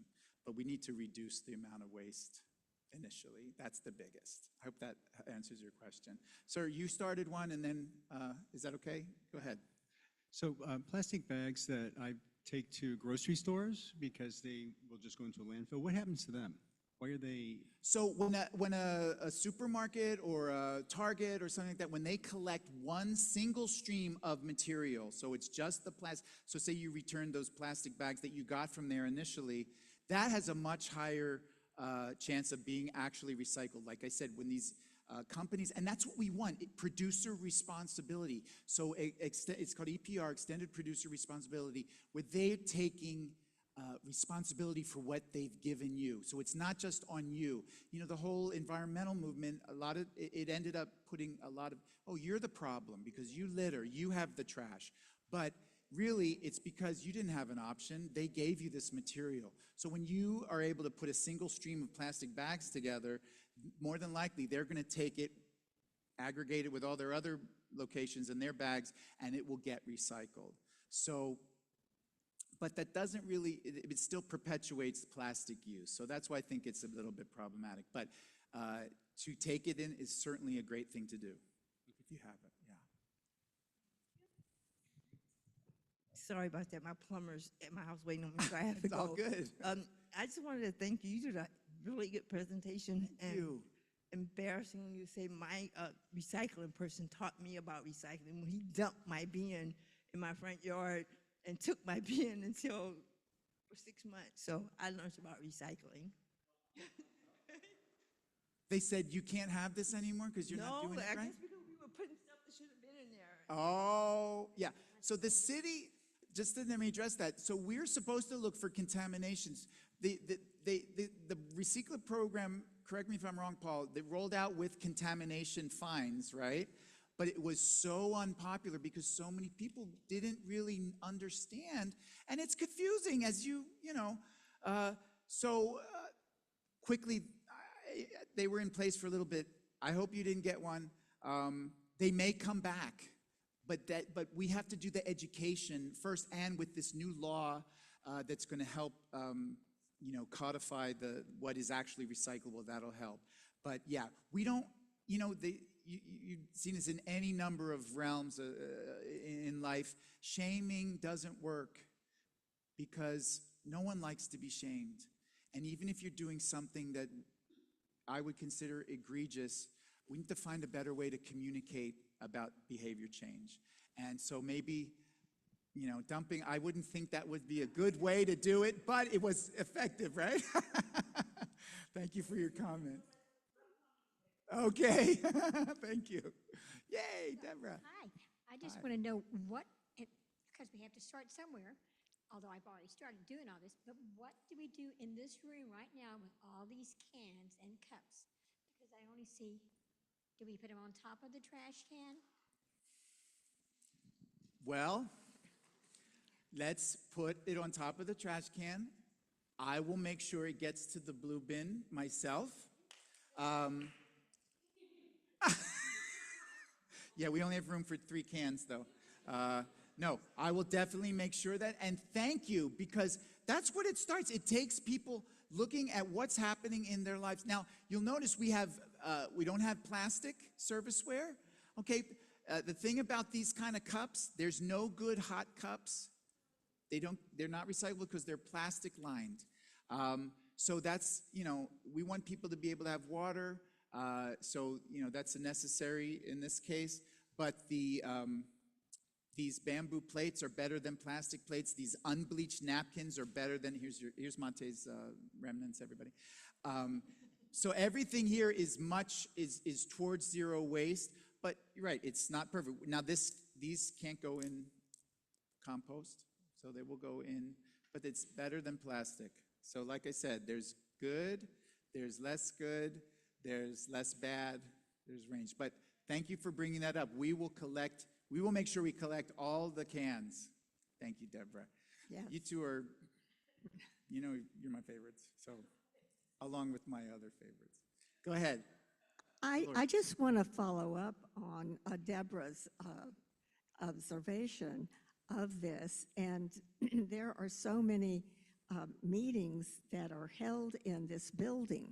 Speaker 3: But we need to reduce the amount of waste initially. That's the biggest. I hope that answers your question. Sir, you started one, and then, is that okay? Go ahead.
Speaker 7: So plastic bags that I take to grocery stores because they will just go into a landfill, what happens to them? Why are they?
Speaker 3: So when a supermarket or a Target or something like that, when they collect one single stream of material, so it's just the plastic, so say you return those plastic bags that you got from there initially, that has a much higher chance of being actually recycled. Like I said, when these companies, and that's what we want, producer responsibility. So it's called EPR, Extended Producer Responsibility, where they're taking responsibility for what they've given you. So it's not just on you. The whole environmental movement, it ended up putting a lot of, oh, you're the problem because you litter, you have the trash. But really, it's because you didn't have an option. They gave you this material. So when you are able to put a single stream of plastic bags together, more than likely they're going to take it, aggregate it with all their other locations in their bags, and it will get recycled. So, but that doesn't really, it still perpetuates plastic use. So that's why I think it's a little bit problematic. But to take it in is certainly a great thing to do, if you have it, yeah.
Speaker 8: Sorry about that. My plumber's at my house waiting on me, so I have to
Speaker 3: It's
Speaker 8: go.
Speaker 3: all good.
Speaker 8: I just wanted to thank you. You did a really good presentation.
Speaker 3: Thank you.
Speaker 8: Embarrassing when you say my recycling person taught me about recycling when he dumped my bin in my front yard and took my bin for 6 months. So I learned about recycling.
Speaker 3: They said you can't have this anymore because you're not doing it
Speaker 8: I
Speaker 3: right?
Speaker 8: guess because we were putting stuff that shouldn't have
Speaker 3: Oh, yeah. So the city, just to let me address that. So we're supposed to look for contaminations. The recyclable program, correct me if I'm wrong, Paul, they rolled out with contamination fines, right? But it was so unpopular because so many people didn't really understand, and it's confusing as you know. Quickly, they were in place for a little bit. I hope you didn't get one. They may come back, but we have to do the education first, and with this new law that's going to help, codify what is actually recyclable. That'll help. But yeah, we don't. You've seen this in any number of realms in life. Shaming doesn't work because no one likes to be shamed. And even if you're doing something that I would consider egregious, we need to find a better way to communicate about behavior change. And so maybe, dumping, I wouldn't think that would be a good way to do it, but it was effective, right? Thank you for your comment. Okay, thank you. Yay, Deborah.
Speaker 9: Hi, I just want to know because we have to start somewhere, although I've already started doing all this, but what do we do in this room right now with all these cans and cups? Because I only see, do we put them on top of the trash can?
Speaker 3: Well, let's put it on top of the trash can. I will make sure it gets to the blue bin myself. Yeah, we only have room for 3 cans, though. No, I will definitely make sure that. And thank you, because that's what it starts. It takes people looking at what's happening in their lives. Now, you'll notice we don't have plastic serviceware. Okay, the thing about these kind of cups, there's no good hot cups. They're not recyclable because they're plastic lined. So that's, we want people to be able to have water. That's necessary in this case. But these bamboo plates are better than plastic plates. These unbleached napkins are better than, here's Monte's remnants, everybody. So everything here is towards zero waste, but you're right, it's not perfect. Now these can't go in compost, so they will go in, but it's better than plastic. So like I said, there's good, there's less good, there's less bad, there's range. But thank you for bringing that up. We will make sure we collect all the cans. Thank you, Deborah.
Speaker 2: Yes.
Speaker 3: You two are, you're my favorites, so along with my other favorites. Go ahead.
Speaker 10: I just want to follow up on Deborah's observation of this. And there are so many meetings that are held in this building.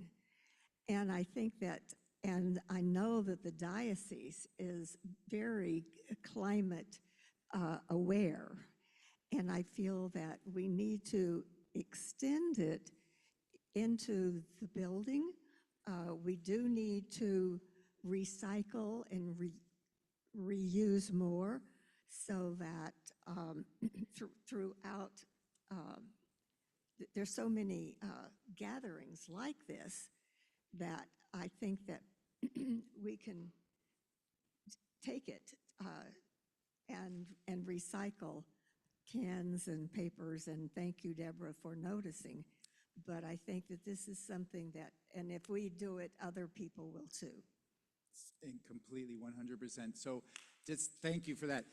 Speaker 10: And I think that, and I know that the diocese is very climate aware. And I feel that we need to extend it into the building. We do need to recycle and reuse more so that throughout, there's so many gatherings like this that I think that we can take it and recycle cans and papers, and thank you, Deborah, for noticing. But I think that this is something that, and if we do it, other people will too.
Speaker 3: And completely, 100%. So just thank you for that.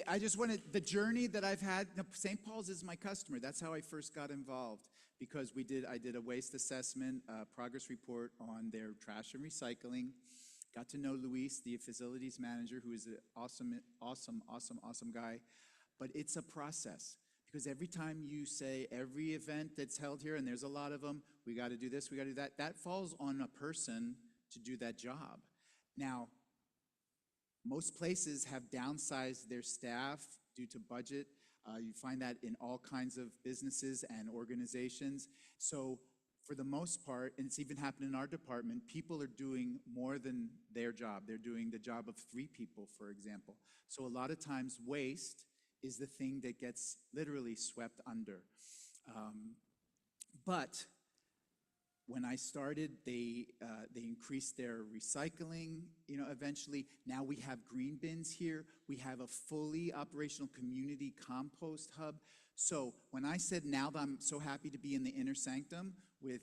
Speaker 3: I just wanted, the journey that I've had, St. Paul's is my customer. That's how I first got involved, because I did a waste assessment, progress report on their trash and recycling. Got to know Luis, the facilities manager, who is an awesome guy. But it's a process, because every time you say every event that's held here, and there's a lot of them, we got to do this, we got to do that, that falls on a person to do that job. Now, most places have downsized their staff due to budget. You find that in all kinds of businesses and organizations. So for the most part, and it's even happened in our department, people are doing more than their job. They're doing the job of 3 people, for example. So a lot of times waste is the thing that gets literally swept under. But when I started, they increased their recycling, eventually. Now we have green bins here. We have a fully operational community compost hub. So when I said now that I'm so happy to be in the inner sanctum with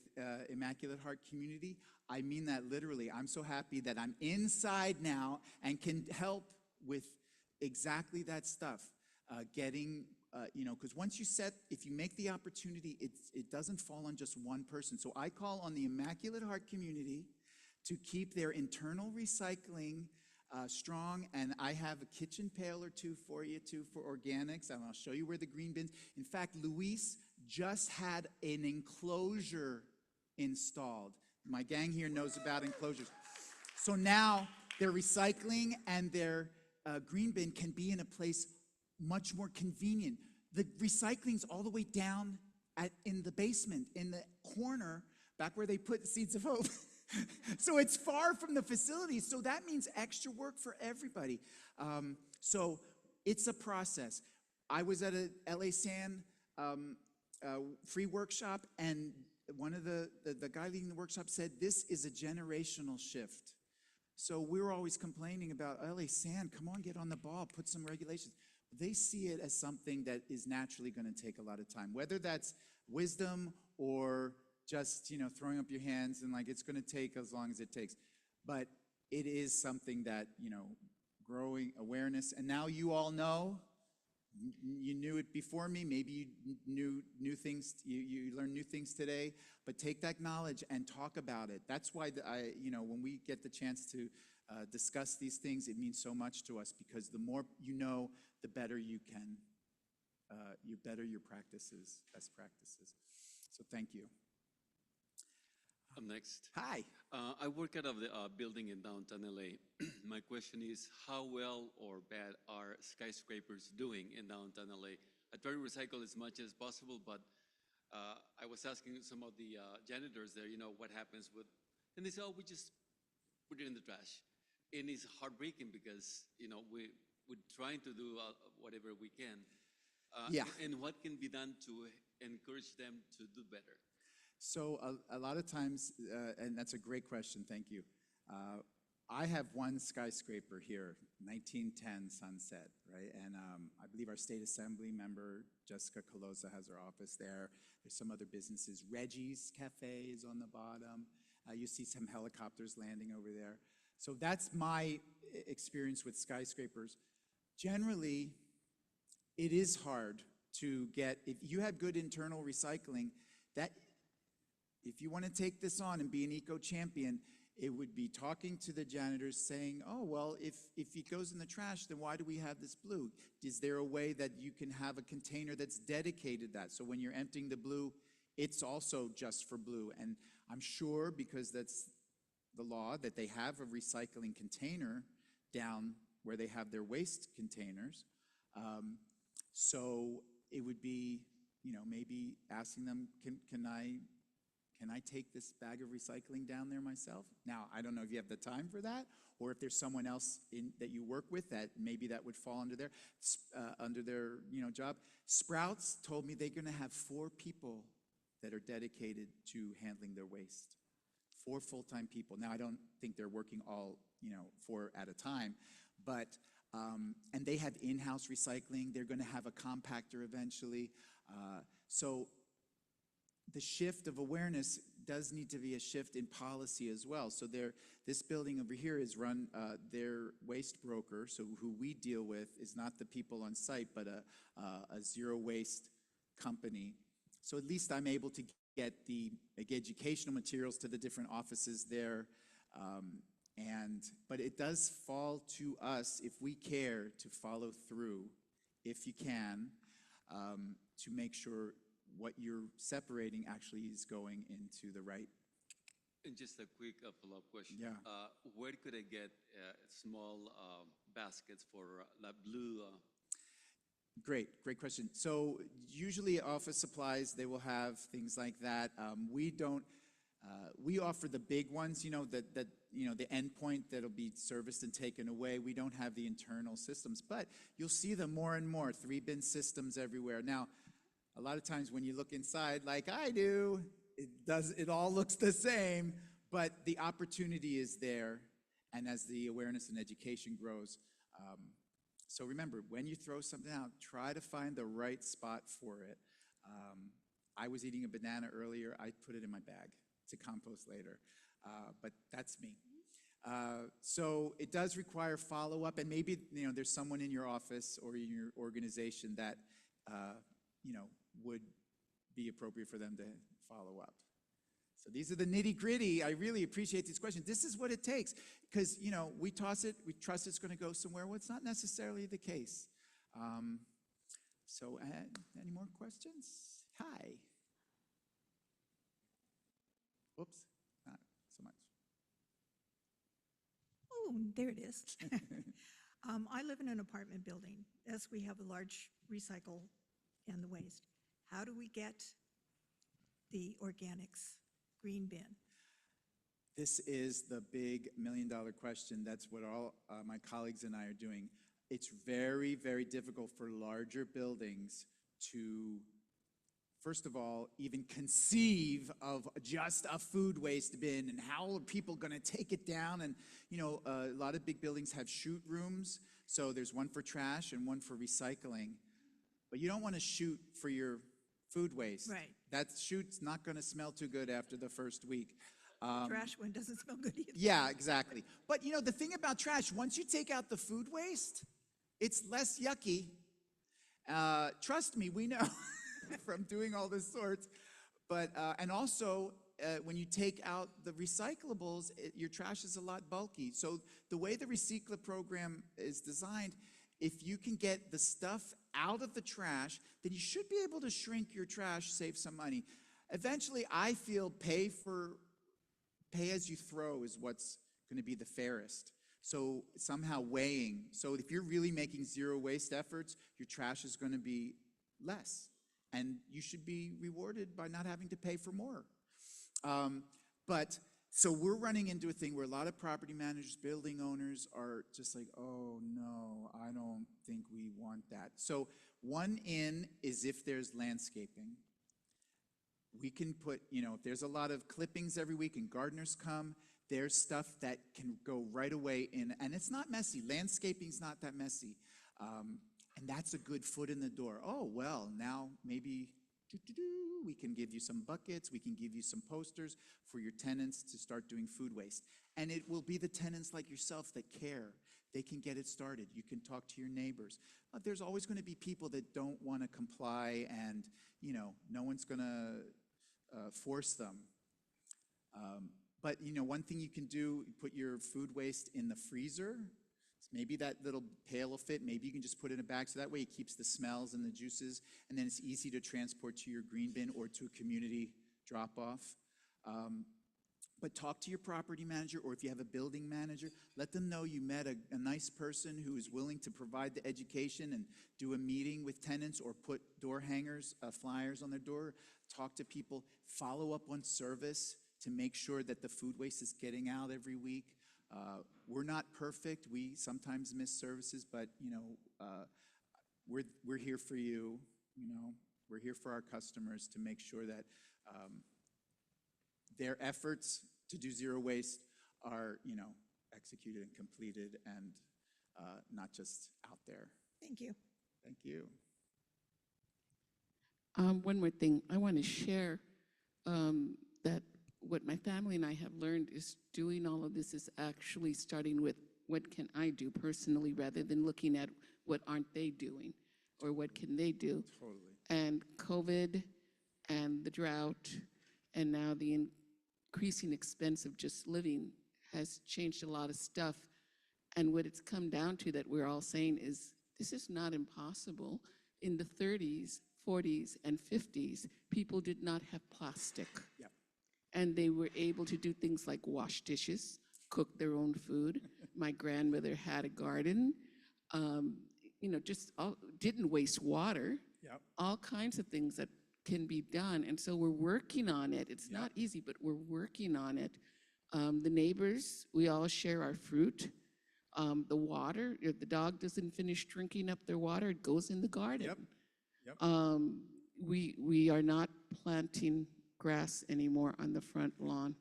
Speaker 3: Immaculate Heart Community, I mean that literally. I'm so happy that I'm inside now and can help with exactly that stuff, getting, because once you if you make the opportunity, it doesn't fall on just one person. So I call on the Immaculate Heart Community to keep their internal recycling strong, and I have a kitchen pail or two for you too for organics, and I'll show you where the green bins. In fact, Luis just had an enclosure installed. My gang here knows about enclosures. So now their recycling and their green bin can be in a place much more convenient. The recycling's all the way down in the basement, in the corner, back where they put the Seeds of Hope. So it's far from the facility, so that means extra work for everybody. So it's a process. I was at a LA San free workshop, and one of the guy leading the workshop said, this is a generational shift. So we were always complaining about LA San, come on, get on the ball, put some regulations. They see it as something that is naturally going to take a lot of time, whether that's wisdom or just, throwing up your hands and like it's going to take as long as it takes. But it is something that, growing awareness. And now you all know, you knew it before me, maybe you knew new things, you learned new things today, but take that knowledge and talk about it. That's why when we get the chance to discuss these things, it means so much to us, because the more you know, the better you can, better your practices, best practices. So thank you.
Speaker 11: I'm next.
Speaker 3: Hi.
Speaker 11: I work out of the building in downtown LA. My question is, how well or bad are skyscrapers doing in downtown LA? I try to recycle as much as possible, but I was asking some of the janitors there, what happens with, and they say, oh, we just put it in the trash. And it's heartbreaking because, we're trying to do whatever we can.
Speaker 3: Yeah.
Speaker 11: And what can be done to encourage them to do better?
Speaker 3: So a lot of times, and that's a great question, thank you. I have one skyscraper here, 1910 Sunset, right? And I believe our state assembly member, Jessica Colosa, has her office there. There's some other businesses. Reggie's Cafe is on the bottom. You see some helicopters landing over there. So that's my experience with skyscrapers. Generally, it is hard to get, if you have good internal recycling, that if you want to take this on and be an eco-champion, it would be talking to the janitors saying, oh, well, if it goes in the trash, then why do we have this blue? Is there a way that you can have a container that's dedicated to that? So when you're emptying the blue, it's also just for blue. And I'm sure, because that's the law, that they have a recycling container down where they have their waste containers. So it would be, maybe asking them, can I take this bag of recycling down there myself? Now, I don't know if you have the time for that, or if there's someone else that you work with that maybe that would fall under their job. Sprouts told me they're going to have 4 people that are dedicated to handling their waste. 4 full-time people. Now, I don't think they're working all, 4 at a time, but, and they have in-house recycling. They're going to have a compactor eventually. So the shift of awareness does need to be a shift in policy as well. So this building over here is run, their waste broker, so who we deal with is not the people on site, but a zero waste company. So at least I'm able to get the educational materials to the different offices there. But it does fall to us, if we care, to follow through, if you can, to make sure what you're separating actually is going into the right.
Speaker 11: And just a quick follow-up question.
Speaker 3: Yeah.
Speaker 11: Where could I get small baskets for blue?
Speaker 3: Great question. So usually office supplies, they will have things like that. We don't, we offer the big ones, the endpoint that'll be serviced and taken away. We don't have the internal systems, but you'll see them more and more, 3-bin systems everywhere. Now, a lot of times when you look inside, like I do, it all looks the same, but the opportunity is there, and as the awareness and education grows. So remember, when you throw something out, try to find the right spot for it. I was eating a banana earlier. I put it in my bag to compost later, but that's me. So it does require follow-up, and maybe there's someone in your office or in your organization that would be appropriate for them to follow up. So these are the nitty-gritty. I really appreciate these questions. This is what it takes, because we toss it, we trust it's going to go somewhere. Well, it's not necessarily the case. So any more questions? Hi. Whoops, not so much.
Speaker 12: Oh, there it is. I live in an apartment building. Yes, we have a large recycle and the waste. How do we get the organics green bin?
Speaker 3: This is the big million-dollar question. That's what all my colleagues and I are doing. It's very, very difficult for larger buildings to, first of all, even conceive of just a food waste bin, and how are people going to take it down? And a lot of big buildings have chute rooms, so there's one for trash and one for recycling. But you don't want to shoot for your food waste.
Speaker 12: Right.
Speaker 3: That chute's not going to smell too good after the first week.
Speaker 12: Trash one doesn't smell good either.
Speaker 3: Yeah, exactly. But the thing about trash, once you take out the food waste, it's less yucky. Trust me, we know from doing all this sorts. But and also, when you take out the recyclables, your trash is a lot bulky. So the way the Recycla program is designed, if you can get the stuff out of the trash, then you should be able to shrink your trash, save some money. Eventually, I feel pay as you throw is what's going to be the fairest. So somehow weighing. So if you're really making zero waste efforts, your trash is going to be less. And you should be rewarded by not having to pay for more. So we're running into a thing where a lot of property managers, building owners are just like, oh no, I don't think we want that. So one in is if there's landscaping. We can put, if there's a lot of clippings every week and gardeners come, there's stuff that can go right away in, and it's not messy. Landscaping's not that messy. And that's a good foot in the door. Oh, well, now maybe we can give you some buckets, we can give you some posters for your tenants to start doing food waste. And it will be the tenants like yourself that care. They can get it started. You can talk to your neighbors. There's always going to be people that don't want to comply, and no one's going to force them. But one thing you can do, put your food waste in the freezer. Maybe that little pail will fit. Maybe you can just put it in a bag, so that way it keeps the smells and the juices, and then it's easy to transport to your green bin or to a community drop-off. But talk to your property manager, or if you have a building manager, let them know you met a nice person who is willing to provide the education and do a meeting with tenants, or put door hangers, flyers on their door. Talk to people, follow up on service to make sure that the food waste is getting out every week. We're not perfect. We sometimes miss services, but we're here for you. We're here for our customers to make sure that their efforts to do zero waste are, executed and completed, and not just out there.
Speaker 12: Thank you.
Speaker 3: Thank you.
Speaker 4: One more thing. I want to share that what my family and I have learned is doing all of this is actually starting with what can I do personally, rather than looking at what aren't they doing or what can they do.
Speaker 3: Totally.
Speaker 4: And COVID and the drought and now the increasing expense of just living has changed a lot of stuff. And what it's come down to that we're all saying is, this is not impossible. In the 30s, 40s, and 50s, people did not have plastic.
Speaker 3: Yep.
Speaker 4: And they were able to do things like wash dishes, cook their own food. My grandmother had a garden, didn't waste water.
Speaker 3: Yep.
Speaker 4: All kinds of things that can be done. And so we're working on it. It's not easy, but we're working on it. The neighbors, we all share our fruit. The water, if the dog doesn't finish drinking up their water, it goes in the garden.
Speaker 3: Yep.
Speaker 4: We are not planting grass anymore on the front lawn.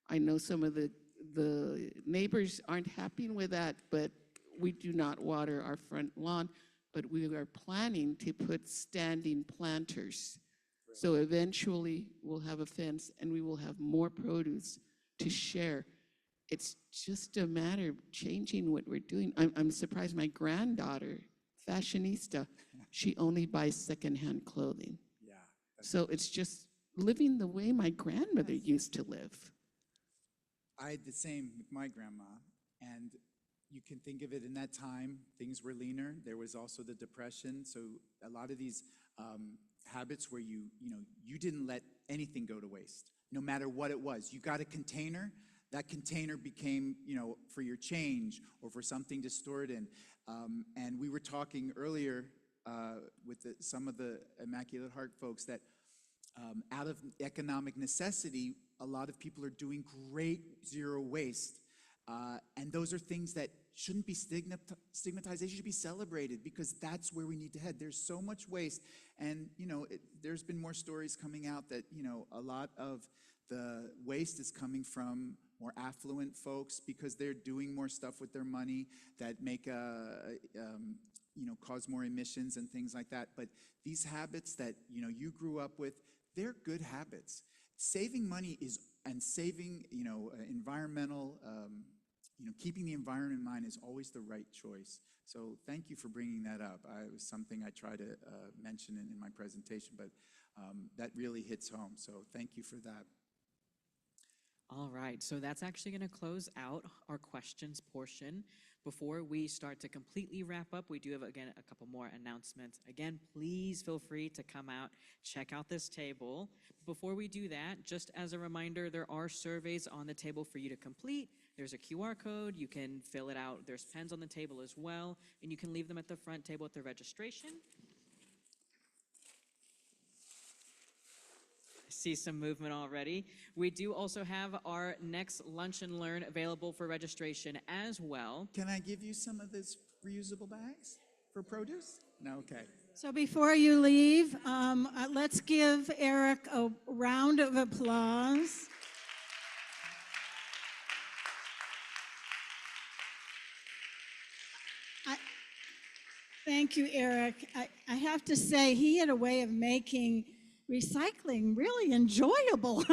Speaker 4: I know some of the neighbors aren't happy with that, but we do not water our front lawn, but we are planning to put standing planters. So eventually we'll have a fence and we will have more produce to share. It's just a matter of changing what we're doing. I'm surprised my granddaughter, fashionista, she only buys secondhand clothing.
Speaker 3: Yeah.
Speaker 4: So it's just living the way my grandmother used to live.
Speaker 3: I had the same with my grandma, and you can think of it in that time, things were leaner. There was also the Depression, so a lot of these habits where you didn't let anything go to waste, no matter what it was. You got a container, that container became, for your change or for something to store it in. And we were talking earlier with some of the Immaculate Heart folks that out of economic necessity, a lot of people are doing great zero waste. And those are things that shouldn't be stigmatized. They should be celebrated because that's where we need to head. There's so much waste. And, there's been more stories coming out that, a lot of the waste is coming from more affluent folks because they're doing more stuff with their money that make cause more emissions and things like that. But these habits that, you grew up with, they're good habits. Saving money and saving, environmental, keeping the environment in mind is always the right choice. So thank you for bringing that up. It was something I try to mention in my presentation, but that really hits home. So thank you for that.
Speaker 1: All right, so that's actually going to close out our questions portion. Before we start to completely wrap up, we do have, again, a couple more announcements. Again, please feel free to come out, check out this table. Before we do that, just as a reminder, there are surveys on the table for you to complete. There's a QR code. You can fill it out. There's pens on the table as well, and you can leave them at the front table at the registration. See some movement already. We do also have our next Lunch and Learn available for registration as well.
Speaker 3: Can I give you some of these reusable bags for produce? No, okay.
Speaker 2: So before you leave, let's give Eric a round of applause. Thank you, Eric. I have to say, he had a way of making recycling really enjoyable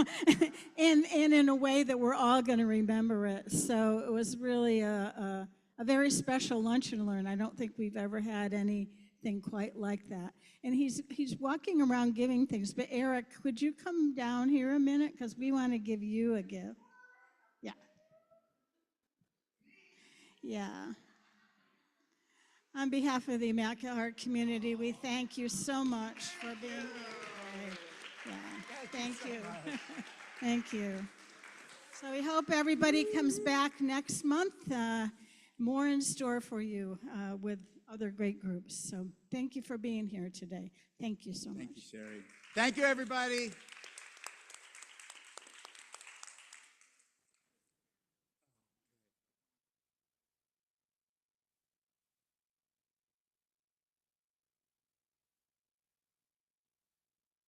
Speaker 2: and in a way that we're all going to remember it. So it was really a very special lunch and learn. I don't think we've ever had anything quite like that. And he's walking around giving things. But Eric, would you come down here a minute? Because we want to give you a gift. Yeah. Yeah. On behalf of the Immaculate Heart Community, we thank you so much for being here. Yeah, thank you. Thank you. So we hope everybody comes back next month. More in store for you with other great groups. So thank you for being here today. Thank you so much.
Speaker 3: Thank you, Sherry. Thank you, everybody.